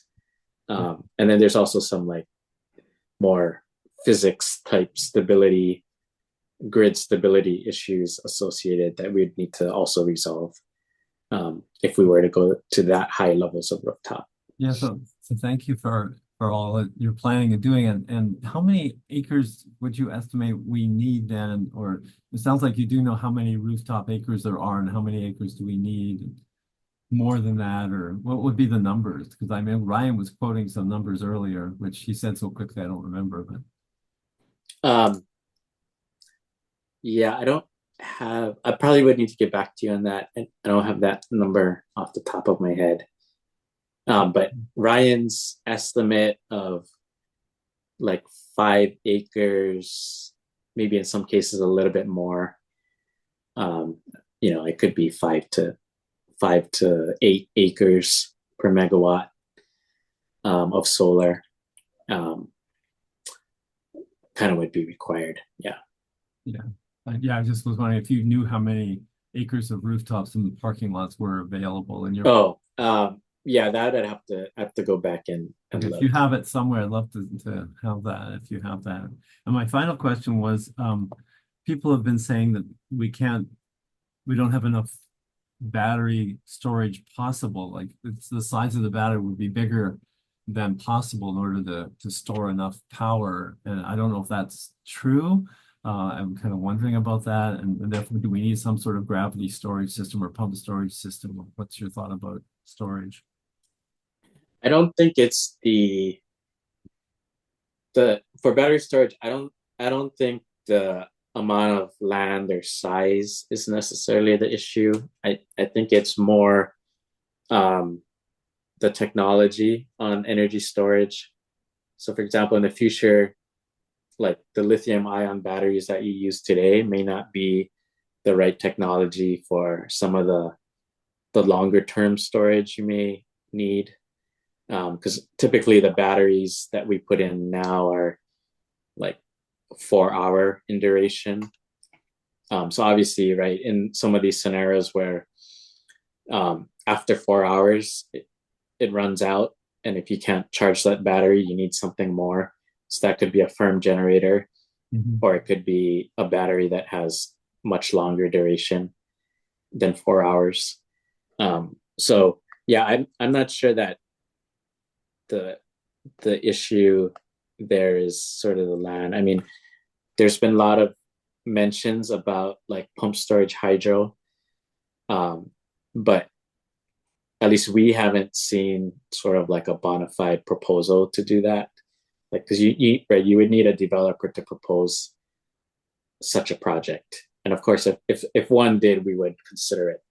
And then there's also some like more physics type stability, grid stability issues associated that we'd need to also resolve if we were to go to that high levels of rooftop. Yeah, so thank you for all that you're planning and doing. And how many acres would you estimate we need then? Or it sounds like you do know how many rooftop acres there are and how many acres do we need? More than that, or what would be the numbers? Because I mean, Ryan was quoting some numbers earlier, which he said so quickly, I don't remember, but. Yeah, I probably would need to get back to you on that. I don't have that number off the top of my head. But Ryan's estimate of like 5 acres, maybe in some cases a little bit more. It could be 5 to 8 acres per megawatt of solar kind of would be required. Yeah. I just was wondering if you knew how many acres of rooftops in the parking lots were available in your. Yeah, that I'd have to go back and if look. you have it somewhere, I'd love to have that if you have that. And my final question was, people have been saying that we don't have enough battery storage possible. Like it's the size of the battery would be bigger than possible in order to store enough power. And I don't know if that's true. I'm kind of wondering about that. And therefore, do we need some sort of gravity storage system or pump storage system? What's your thought about storage? I don't think it's for battery storage. I don't think the amount of land or size is necessarily the issue. I think it's more the technology on energy storage. So for example, in the future, like the lithium ion batteries that you use today may not be the right technology for some of the longer term storage you may need. Because typically the batteries that we put in now are like 4-hour in duration. So obviously, right, in some of these scenarios where after 4 hours, it runs out. And if you can't charge that battery, you need something more. So that could be a firm generator, or it could be a battery that has much longer duration than 4 hours. So yeah, I'm not sure that the issue there is sort of the land. I mean, there's been a lot of mentions about like pump storage hydro, but at least we haven't seen sort of like a bona fide proposal to do that. Like, because you would need a developer to propose such a project, and of course, if one did, we would consider it.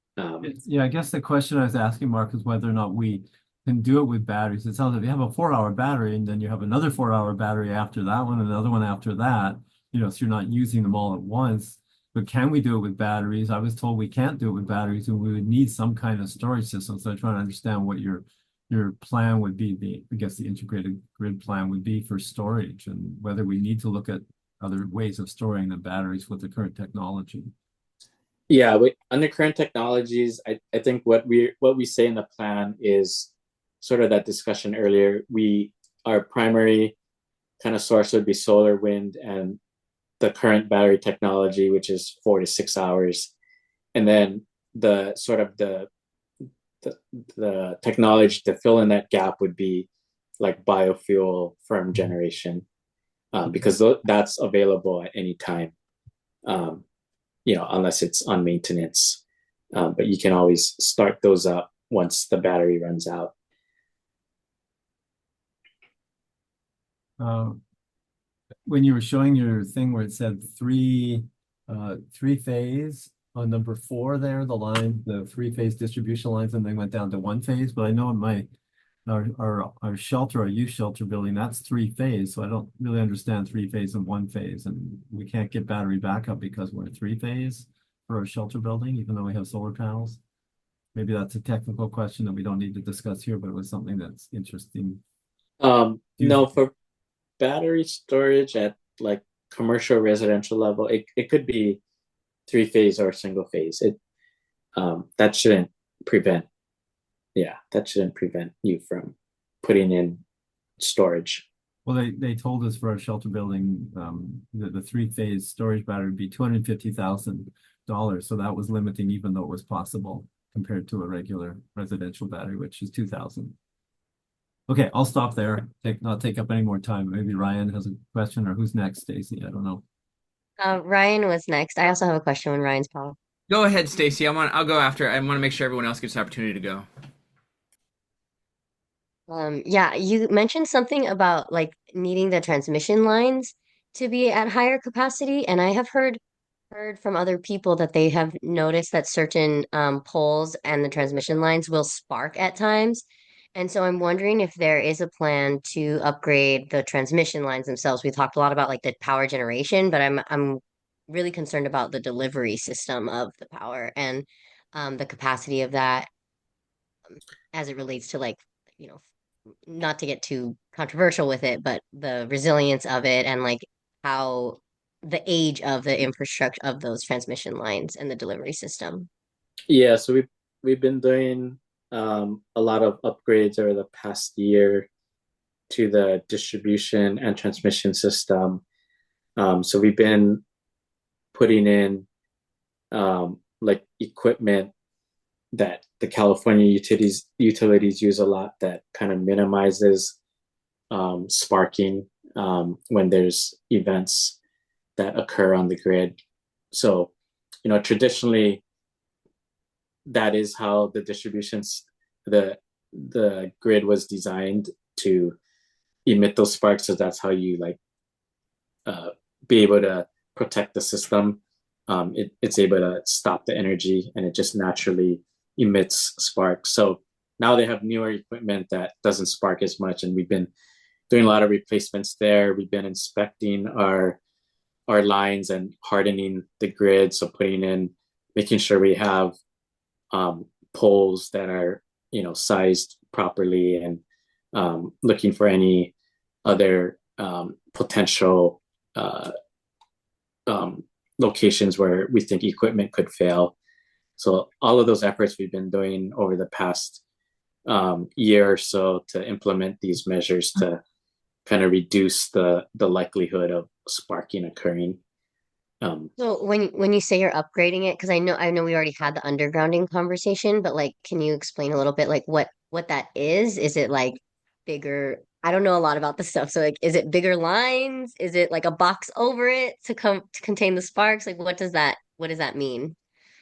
Yeah, I guess the question I was asking, Mark, is whether or not we can do it with batteries. It sounds like you have a 4-hour battery, and then you have another 4-hour battery after that one, another one after that. So you're not using them all at once. But can we do it with batteries? I was told we can't do it with batteries, and we would need some kind of storage system. So I'm trying to understand what your your plan would be I guess the integrated grid plan would be for storage and whether we need to look at other ways of storing the batteries with the current technology. Yeah, under current technologies, I think what we say in the plan is sort of that discussion earlier. Our primary kind of source would be solar, wind, and the current battery technology, which is 4 to 6 hours. And then the sort of the technology to fill in that gap would be like biofuel firm generation, because that's available at any time, unless it's on maintenance. But you can always start those up once the battery runs out. When you were showing your thing where it said three phase on number 4 there, the 3-phase distribution lines, and they went down to 1 phase. But I know in our shelter, our youth shelter building, that's 3-phase. So I don't really understand 3-phase and 1 phase, and we can't get battery backup because we're 3-phase for our shelter building, even though we have solar panels. Maybe that's a technical question that we don't need to discuss here, but it was something that's interesting. No, for battery storage at like commercial residential level, it could be 3-phase or single phase. That shouldn't prevent you from putting in storage. Well, they told us for our shelter building, the 3-phase storage battery would be $250,000. So that was limiting, even though it was possible compared to a regular residential battery, which is $2,000. Okay, I'll stop there. Not take up any more time. Maybe Ryan has a question, or who's next, Stacy? I don't know. Ryan was next. I also have a question when Ryan's Paul. Go ahead, Stacy. I'll go after. I want to make sure everyone else gets an opportunity to go. Yeah, you mentioned something about like needing the transmission lines to be at higher capacity, and I have heard from other people that they have noticed that certain poles and the transmission lines will spark at times. And so I'm wondering if there is a plan to upgrade the transmission lines themselves. We talked a lot about like the power generation, but I'm really concerned about the delivery system of the power and the capacity of that as it relates to like, you know, not to get too controversial with it, but the resilience of it and like how the age of the infrastructure of those transmission lines and the delivery system. Yeah, so we've been doing a lot of upgrades over the past year to the distribution and transmission system. So we've been putting in like equipment that the California utilities use a lot that kind of minimizes sparking when there's events that occur on the grid. So, traditionally, that is how the grid was designed to emit those sparks. So that's how you be able to protect the system. It's able to stop the energy, and it just naturally emits sparks. So now they have newer equipment that doesn't spark as much, and we've been doing a lot of replacements there. We've been inspecting our lines and hardening the grid, so making sure we have poles that are sized properly, and looking for any other potential locations where we think equipment could fail. So all of those efforts we've been doing over the past year or so to implement these measures to kind of reduce the likelihood of sparking occurring. So when you say you're upgrading it, because I know we already had the undergrounding conversation, but like, can you explain a little bit like what that is? Is it like bigger? I don't know a lot about this stuff. So like, is it bigger lines? Is it like a box over it to contain the sparks? Like, what does that mean?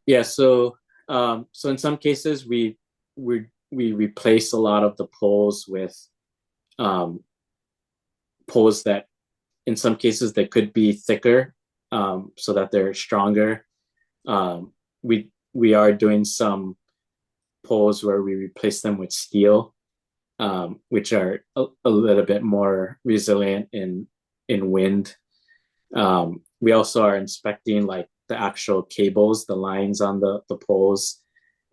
Yeah, so in some cases we replace a lot of the poles with poles that in some cases they could be thicker, so that they're stronger. We are doing some poles where we replace them with steel, which are a little bit more resilient in wind. We also are inspecting like the actual cables, the lines on the poles,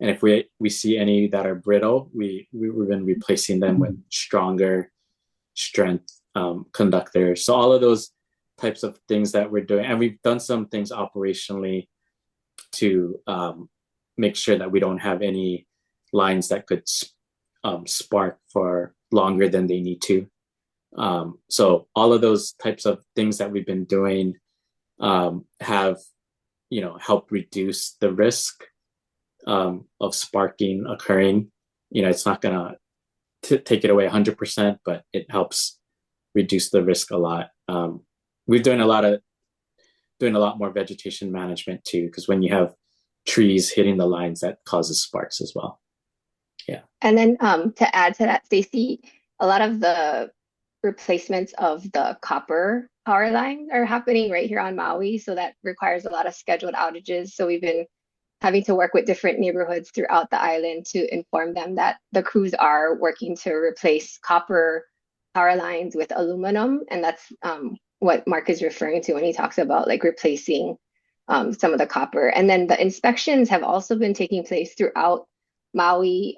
And if we see any that are brittle, we've been replacing them with stronger strength conductors. So all of those types of things that we're doing, and we've done some things operationally to make sure that we don't have any lines that could spark for longer than they need to. So all of those types of things that we've been doing have, helped reduce the risk of sparking occurring. It's not gonna take it away 100%, but it helps reduce the risk a lot. We're doing a lot more vegetation management too, because when you have trees hitting the lines, that causes sparks as well. Yeah. And then to add to that, Stacy, a lot of the replacements of the copper power lines are happening right here on Maui. So that requires a lot of scheduled outages. So we've been having to work with different neighborhoods throughout the island to inform them that the crews are working to replace copper power lines with aluminum. And that's what Mark is referring to when he talks about like replacing some of the copper. And then the inspections have also been taking place throughout Maui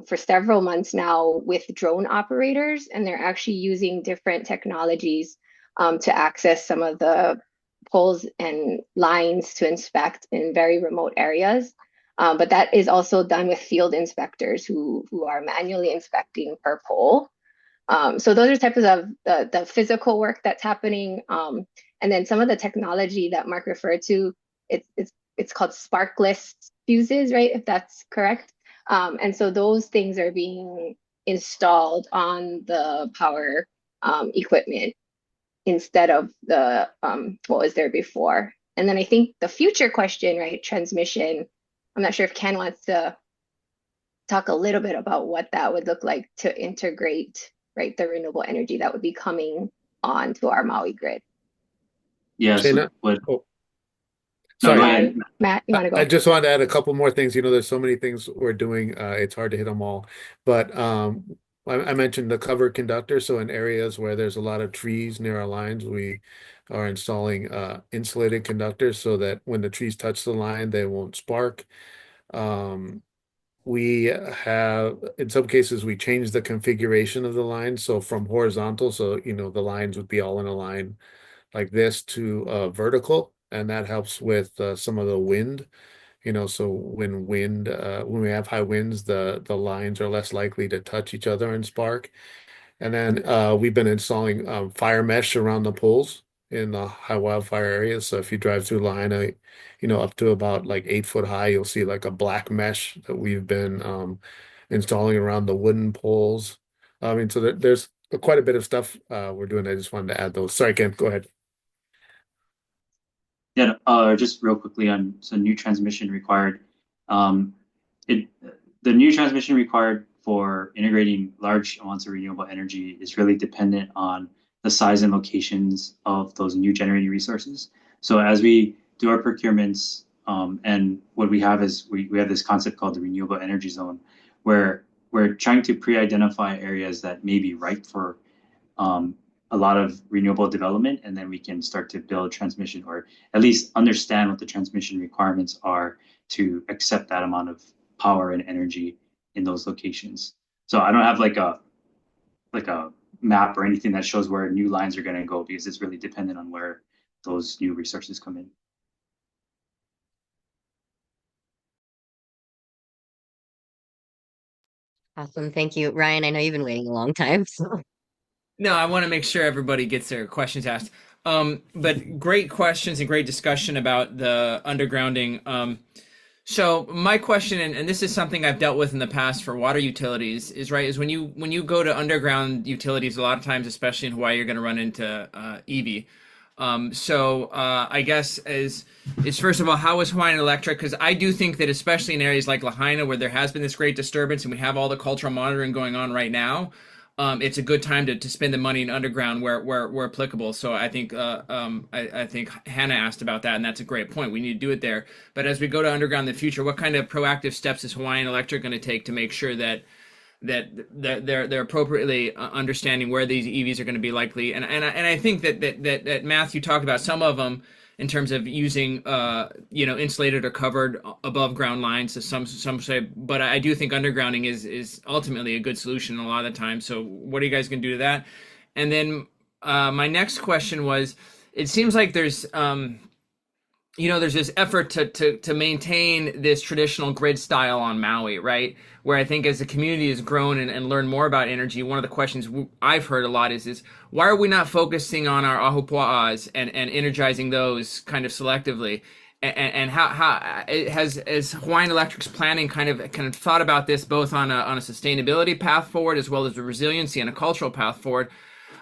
for several months now with drone operators, and they're actually using different technologies to access some of the poles and lines to inspect in very remote areas. But that is also done with field inspectors who are manually inspecting per pole. So those are types of the physical work that's happening. And then some of the technology that Mark referred to, it's called sparkless fuses, right? If that's correct. And so those things are being installed on the power equipment instead of the what was there before. And then I think the future question, right, transmission, I'm not sure if Ken wants to talk a little bit about what that would look like to integrate, right, the renewable energy that would be coming onto our Maui grid. Yeah, so Sorry, Matt, you want to go? I just wanted to add a couple more things. There's so many things we're doing. It's hard to hit them all. But I mentioned the covered conductor. So in areas where there's a lot of trees near our lines, we are installing insulated conductors so that when the trees touch the line, they won't spark. We have, in some cases, we change the configuration of the line. So from horizontal, so the lines would be all in a line like this, to vertical. And that helps with some of the wind, so when we have high winds, the lines are less likely to touch each other and spark. And then we've been installing fire mesh around the poles in the high wildfire areas. So if you drive through Lahaina, up to about like 8 foot high, you'll see like a black mesh that we've been installing around the wooden poles. I mean, so there's quite a bit of stuff we're doing. I just wanted to add those. Sorry, Ken, go ahead. Yeah, just real quickly on some new transmission required. The new transmission required for integrating large amounts of renewable energy is really dependent on the size and locations of those new generating resources. So as we do our procurements, and what we have is we have this concept called the renewable energy zone, where we're trying to pre-identify areas that may be ripe for a lot of renewable development, and then we can start to build transmission, or at least understand what the transmission requirements are to accept that amount of power and energy in those locations. So I don't have like a map or anything that shows where new lines are going to go, because it's really dependent on where those new resources come in. Awesome. Thank you, Ryan. I know you've been waiting a long time. So. No, I want to make sure everybody gets their questions asked. But great questions and great discussion about the undergrounding. So my question, and this is something I've dealt with in the past for water utilities, is when you go to underground utilities, a lot of times, especially in Hawaii, you're going to run into EV. I guess is first of all, how is Hawaiian Electric? Because I do think that especially in areas like Lahaina, where there has been this great disturbance and we have all the cultural monitoring going on right now, it's a good time to spend the money in underground where applicable. So I think I think Hannah asked about that, and that's a great point. We need to do it there. But as we go to underground in the future, what kind of proactive steps is Hawaiian Electric going to take to make sure that they're appropriately understanding where these EVs are going to be likely? And I think that Matthew talked about some of them, in terms of using insulated or covered above ground lines. So some say, but I do think undergrounding is ultimately a good solution a lot of the time. So what are you guys going to do to that? And then my next question was, it seems like there's there's this effort to maintain this traditional grid style on Maui, right? Where I think as the community has grown and learned more about energy, one of the questions I've heard a lot is why are we not focusing on our ahupua'as and energizing those kind of selectively? And how has Hawaiian Electric's planning kind of thought about this both on a sustainability path forward as well as a resiliency and a cultural path forward?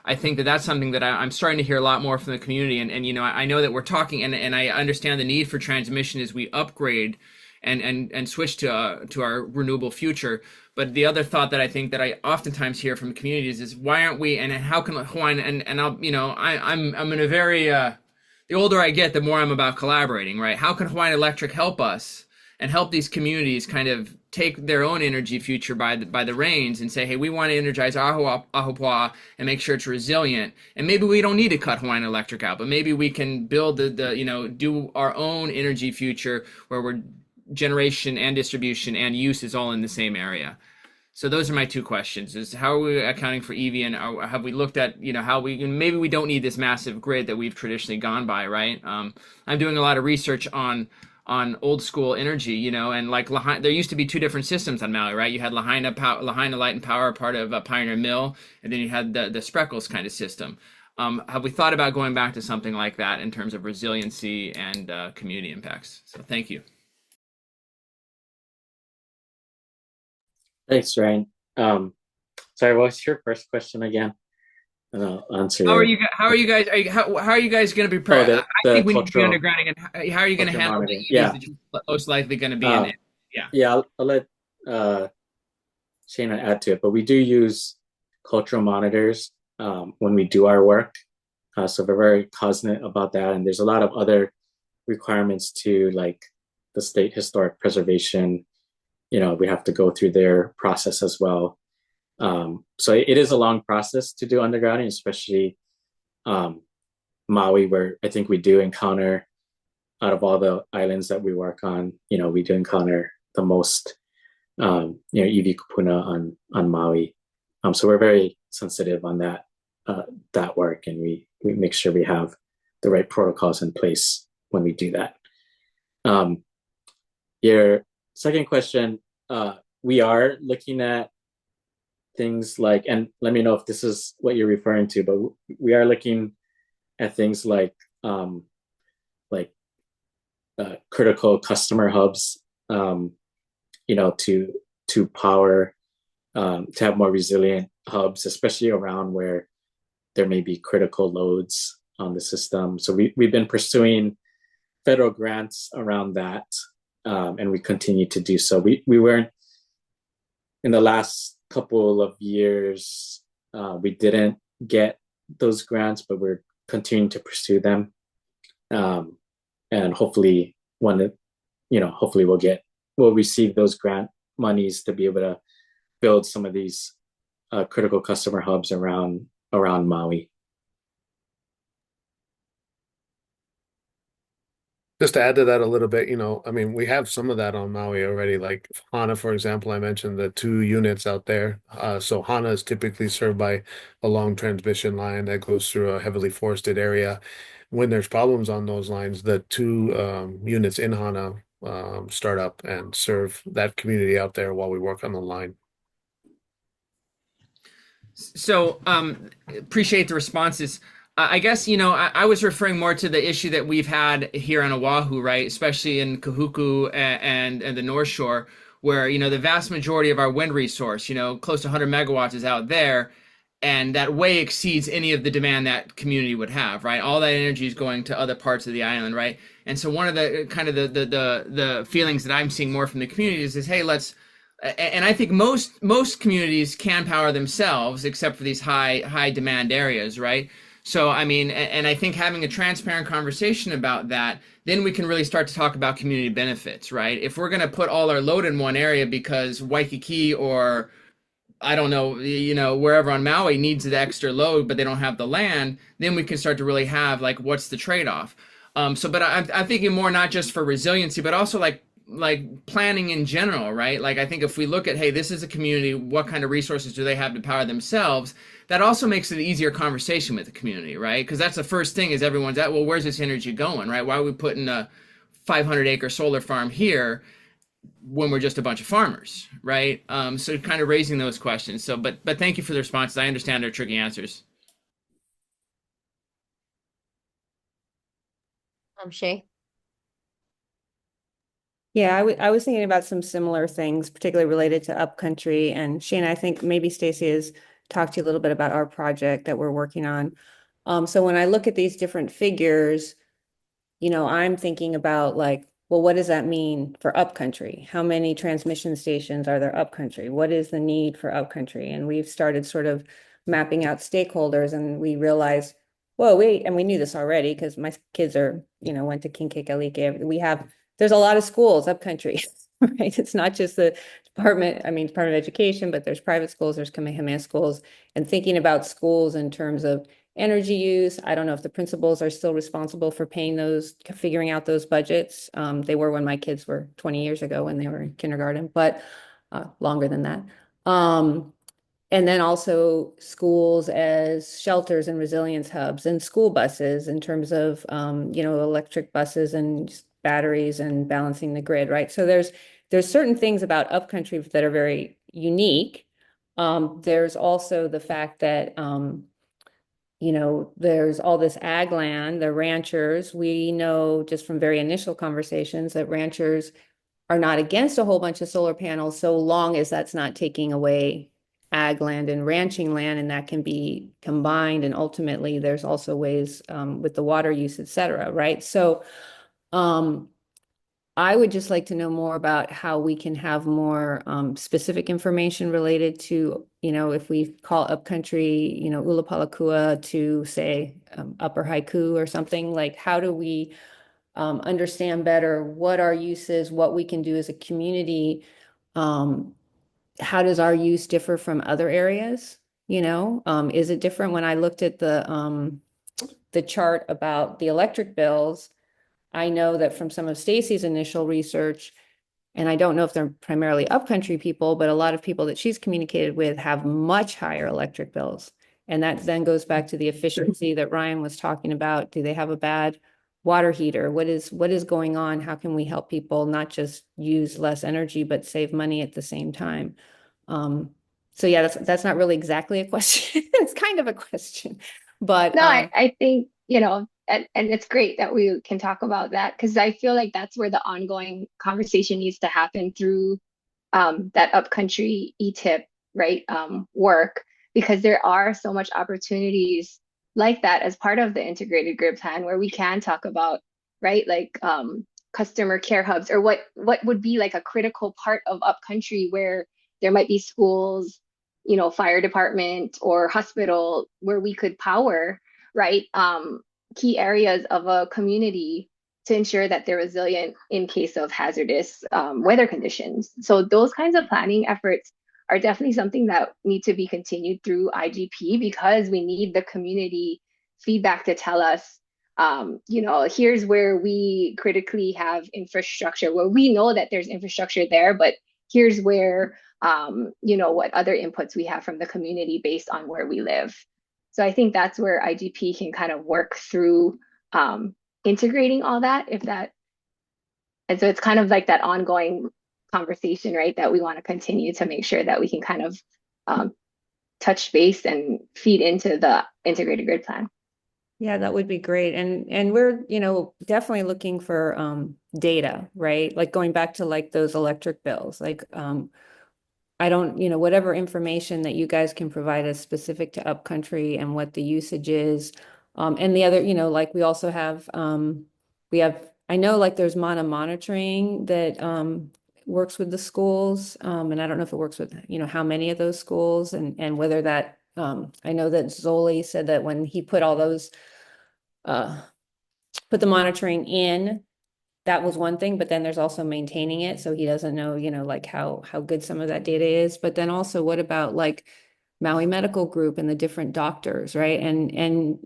I think that's something that I'm starting to hear a lot more from the community. And I know that we're talking and I understand the need for transmission as we upgrade and switch to our renewable future. But the other thought that I think that I oftentimes hear from communities is why aren't we, and how can Hawaiian, and I'll, I'm in a very, the older I get, the more I'm about collaborating, right? How can Hawaiian Electric help us and help these communities kind of take their own energy future by the reins and say, hey, we want to energize our ahupua'a and make sure it's resilient. And maybe we don't need to cut Hawaiian Electric out, but maybe we can build do our own energy future where we're generation and distribution and use is all in the same area. So those are my two questions: is how are we accounting for EV, and have we looked at how maybe we don't need this massive grid that we've traditionally gone by, right? I'm doing a lot of research on old school energy, and like Lahaina, there used to be two different systems on Maui, right? You had Lahaina Light and Power, part of Pioneer Mill, and then you had the Spreckles kind of system. Have we thought about going back to something like that in terms of resiliency and community impacts? So thank you. Thanks, Ryan. Sorry, what was your first question again? And I'll answer. How are you guys going to be prepared? I think we need to be undergrounding, and how are you going to handle the EVs that you're most likely going to be in it? Yeah, I'll let Shana add to it, but we do use cultural monitors when we do our work, so we're very cognizant about that. And there's a lot of other requirements to, like the state historic preservation. We have to go through their process as well. So it is a long process to do undergrounding, especially Maui, where I think we do encounter, out of all the islands that we work on, we do encounter the most, EV kupuna on Maui. So we're very sensitive on that work, and we make sure we have the right protocols in place when we do that. Your second question, we are looking at things like, and let me know if this is what you're referring to, but we are looking at things like critical customer hubs, to power, to have more resilient hubs, especially around where there may be critical loads on the system. So we've been pursuing federal grants around that, and we continue to do so. We weren't, in the last couple of years, we didn't get those grants, but we're continuing to pursue them, and hopefully hopefully we'll receive those grant monies to be able to build some of these critical customer hubs around Maui. Just to add to that a little bit, we have some of that on Maui already. Like Hana, for example, I mentioned the 2 units out there. So Hana is typically served by a long transmission line that goes through a heavily forested area. When there's problems on those lines, the 2 units in Hana start up and serve that community out there while we work on the line. So appreciate the responses. I guess, I was referring more to the issue that we've had here on Oahu, right? Especially in Kahuku and the North Shore, where, the vast majority of our wind resource, close to 100 megawatts is out there. And that way exceeds any of the demand that community would have, right? All that energy is going to other parts of the island, right? And so one of the kind of the feelings that I'm seeing more from the community is hey, and I think most communities can power themselves, except for these high demand areas, right? So, and I think having a transparent conversation about that, then we can really start to talk about community benefits, right? If we're going to put all our load in one area because Waikiki or, I don't know, wherever on Maui needs the extra load, but they don't have the land, then we can start to really have, what's the trade-off? But I'm thinking more not just for resiliency, but also like planning in general, right? Like I think if we look at, hey, this is a community, what kind of resources do they have to power themselves? That also makes it an easier conversation with the community, right? Because that's the first thing is everyone's at, well, where's this energy going, right? Why are we putting a 500-acre solar farm here when we're just a bunch of farmers, right? So kind of raising those questions. So, but thank you for the responses. I understand they're tricky answers. Shay. Yeah, I was thinking about some similar things, particularly related to upcountry. And Shane, I think maybe Stacy has talked to you a little bit about our project that we're working on. So when I look at these different figures, I'm thinking about like, well, what does that mean for upcountry? How many transmission stations are there upcountry? What is the need for upcountry? And we've started sort of mapping out stakeholders, and we realized, well, we knew this already because my kids are, went to Kinkekalike. There's a lot of schools upcountry, right? It's not just the Department of Education, but there's private schools, there's Kamehameha schools, and thinking about schools in terms of energy use. I don't know if the principals are still responsible for figuring out those budgets. They were when my kids were 20 years ago when they were in kindergarten, but longer than that. And then also schools as shelters and resilience hubs, and school buses in terms of, electric buses and batteries and balancing the grid, right? So there's certain things about upcountry that are very unique. There's also the fact that, there's all this ag land, the ranchers. We know just from very initial conversations that ranchers are not against a whole bunch of solar panels so long as that's not taking away ag land and ranching land, and that can be combined. And ultimately, there's also ways with the water use, et cetera, right? So I would just like to know more about how we can have more specific information related to, if we call upcountry, Ulapalakua to say Upper Haiku or something, like how do we understand better what our use is, what we can do as a community? How does our use differ from other areas? Is it different? When I looked at the chart about the electric bills, I know that from some of Stacy's initial research, and I don't know if they're primarily upcountry people, but a lot of people that she's communicated with have much higher electric bills. And that then goes back to the efficiency that Ryan was talking about. Do they have a bad water heater? What is going on? How can we help people not just use less energy, but save money at the same time? So yeah, that's not really exactly a question. It's kind of a question, but no, I think, and it's great that we can talk about that, because I feel like that's where the ongoing conversation needs to happen through that upcountry ETIP, right, work, because there are so much opportunities like that as part of the integrated grid plan where we can talk about, right, like customer care hubs, or what would be like a critical part of upcountry where there might be schools, fire department or hospital where we could power, right, key areas of a community to ensure that they're resilient in case of hazardous weather conditions. So those kinds of planning efforts are definitely something that need to be continued through IGP, because we need the community feedback to tell us, here's where we critically have infrastructure, where we know that there's infrastructure there, but here's where, what other inputs we have from the community based on where we live. So I think that's where IGP can kind of work through integrating all that, and so it's kind of like that ongoing conversation, right, that we want to continue to make sure that we can kind of touch base and feed into the integrated grid plan. Yeah, that would be great. And we're, definitely looking for data, right? Like going back to like those electric bills, like I don't, whatever information that you guys can provide us specific to upcountry and what the usage is. And the other, like we also have, I know like there's MANA monitoring that works with the schools. And I don't know if it works with, how many of those schools and whether that, I know that Zoli said that when he put all those, put the monitoring in, that was one thing, but then there's also maintaining it. So he doesn't know, like how good some of that data is. But then also what about like Maui Medical Group and the different doctors, right? And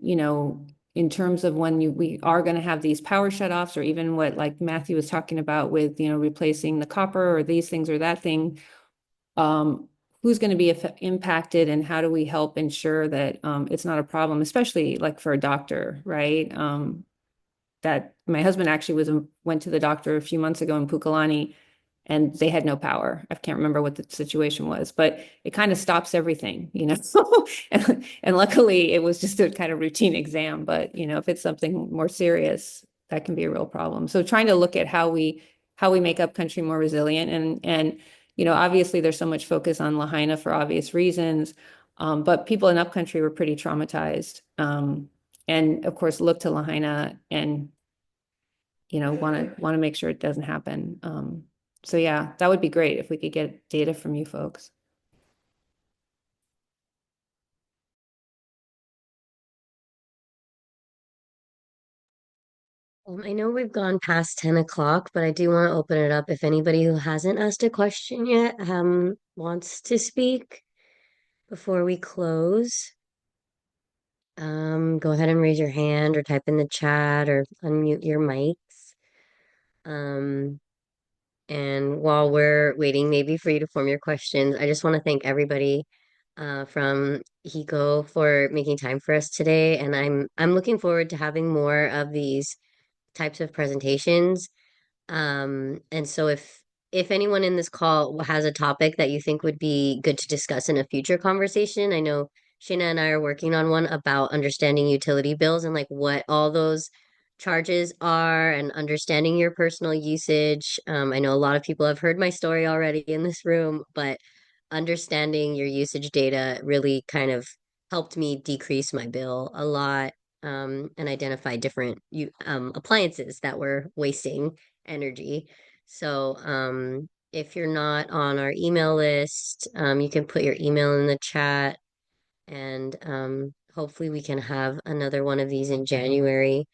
in terms of when we are going to have these power shutoffs, or even what like Matthew was talking about with, replacing the copper or these things or that thing, who's going to be impacted, and how do we help ensure that it's not a problem, especially like for a doctor, right? That my husband actually went to the doctor a few months ago in Pukalani, and they had no power. I can't remember what the situation was, but it kind of stops everything, and luckily it was just a kind of routine exam. But if it's something more serious, that can be a real problem. So trying to look at how we make upcountry more resilient, and obviously there's so much focus on Lahaina for obvious reasons, but people in upcountry were pretty traumatized, and of course look to Lahaina and want to make sure it doesn't happen. So yeah, that would be great if we could get data from you folks. I know we've gone past 10 o'clock, but I do want to open it up if anybody who hasn't asked a question yet wants to speak before we close. Go ahead and raise your hand or type in the chat or unmute your mics. And while we're waiting maybe for you to form your questions, I just want to thank everybody from HECO for making time for us today. And I'm looking forward to having more of these types of presentations. And so if anyone in this call has a topic that you think would be good to discuss in a future conversation, I know Shayna and I are working on one about understanding utility bills and like what all those charges are and understanding your personal usage. I know a lot of people have heard my story already in this room, but understanding your usage data really kind of helped me decrease my bill a lot, and identify different appliances that were wasting energy. So if you're not on our email list, you can put your email in the chat, and hopefully we can have another one of these in January,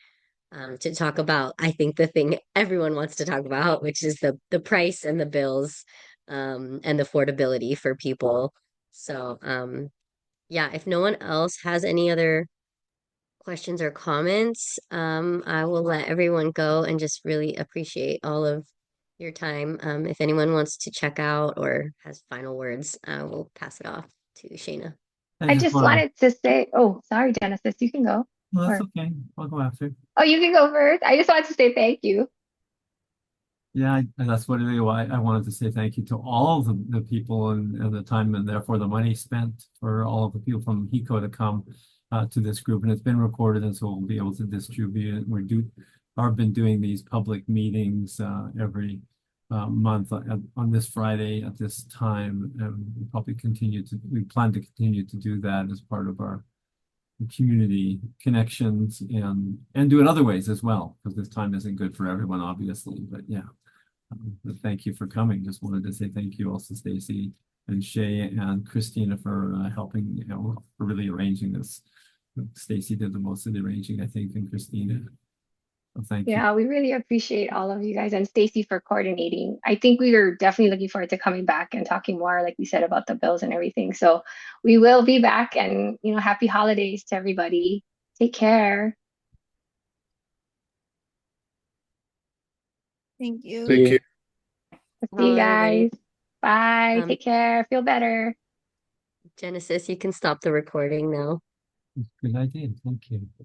to talk about, I think, the thing everyone wants to talk about, which is the price and the bills, and the affordability for people. So yeah, if no one else has any other questions or comments, I will let everyone go and just really appreciate all of your time. If anyone wants to check out or has final words, I will pass it off to Shayna. I just wanted to say, oh, sorry, Genesis, you can go. No, that's Or- okay. I'll go after. Oh, you can go first. I just wanted to say thank you. Yeah, that's what I wanted to say thank you to all the people and the time and therefore the money spent for all of the people from HECO to come to this group. And it's been recorded, and so we'll be able to distribute it. I've been doing these public meetings every month on this Friday at this time, and we plan to continue to do that as part of our community connections and do it other ways as well, because this time isn't good for everyone, obviously. But yeah, but thank you for coming. Just wanted to say thank you also, Stacy and Shay and Christina for helping, for really arranging this. Stacy did the most of the arranging, I think, and Christina. So thank you. Yeah, we really appreciate all of you guys and Stacy for coordinating. I think we are definitely looking forward to coming back and talking more, like we said, about the bills and everything. So we will be back, and happy holidays to everybody. Take care. Thank you. Thank you. See you everybody. guys. Bye. Um, Take care. Feel better. Genesis, you can stop the recording now. Good idea. Thank you.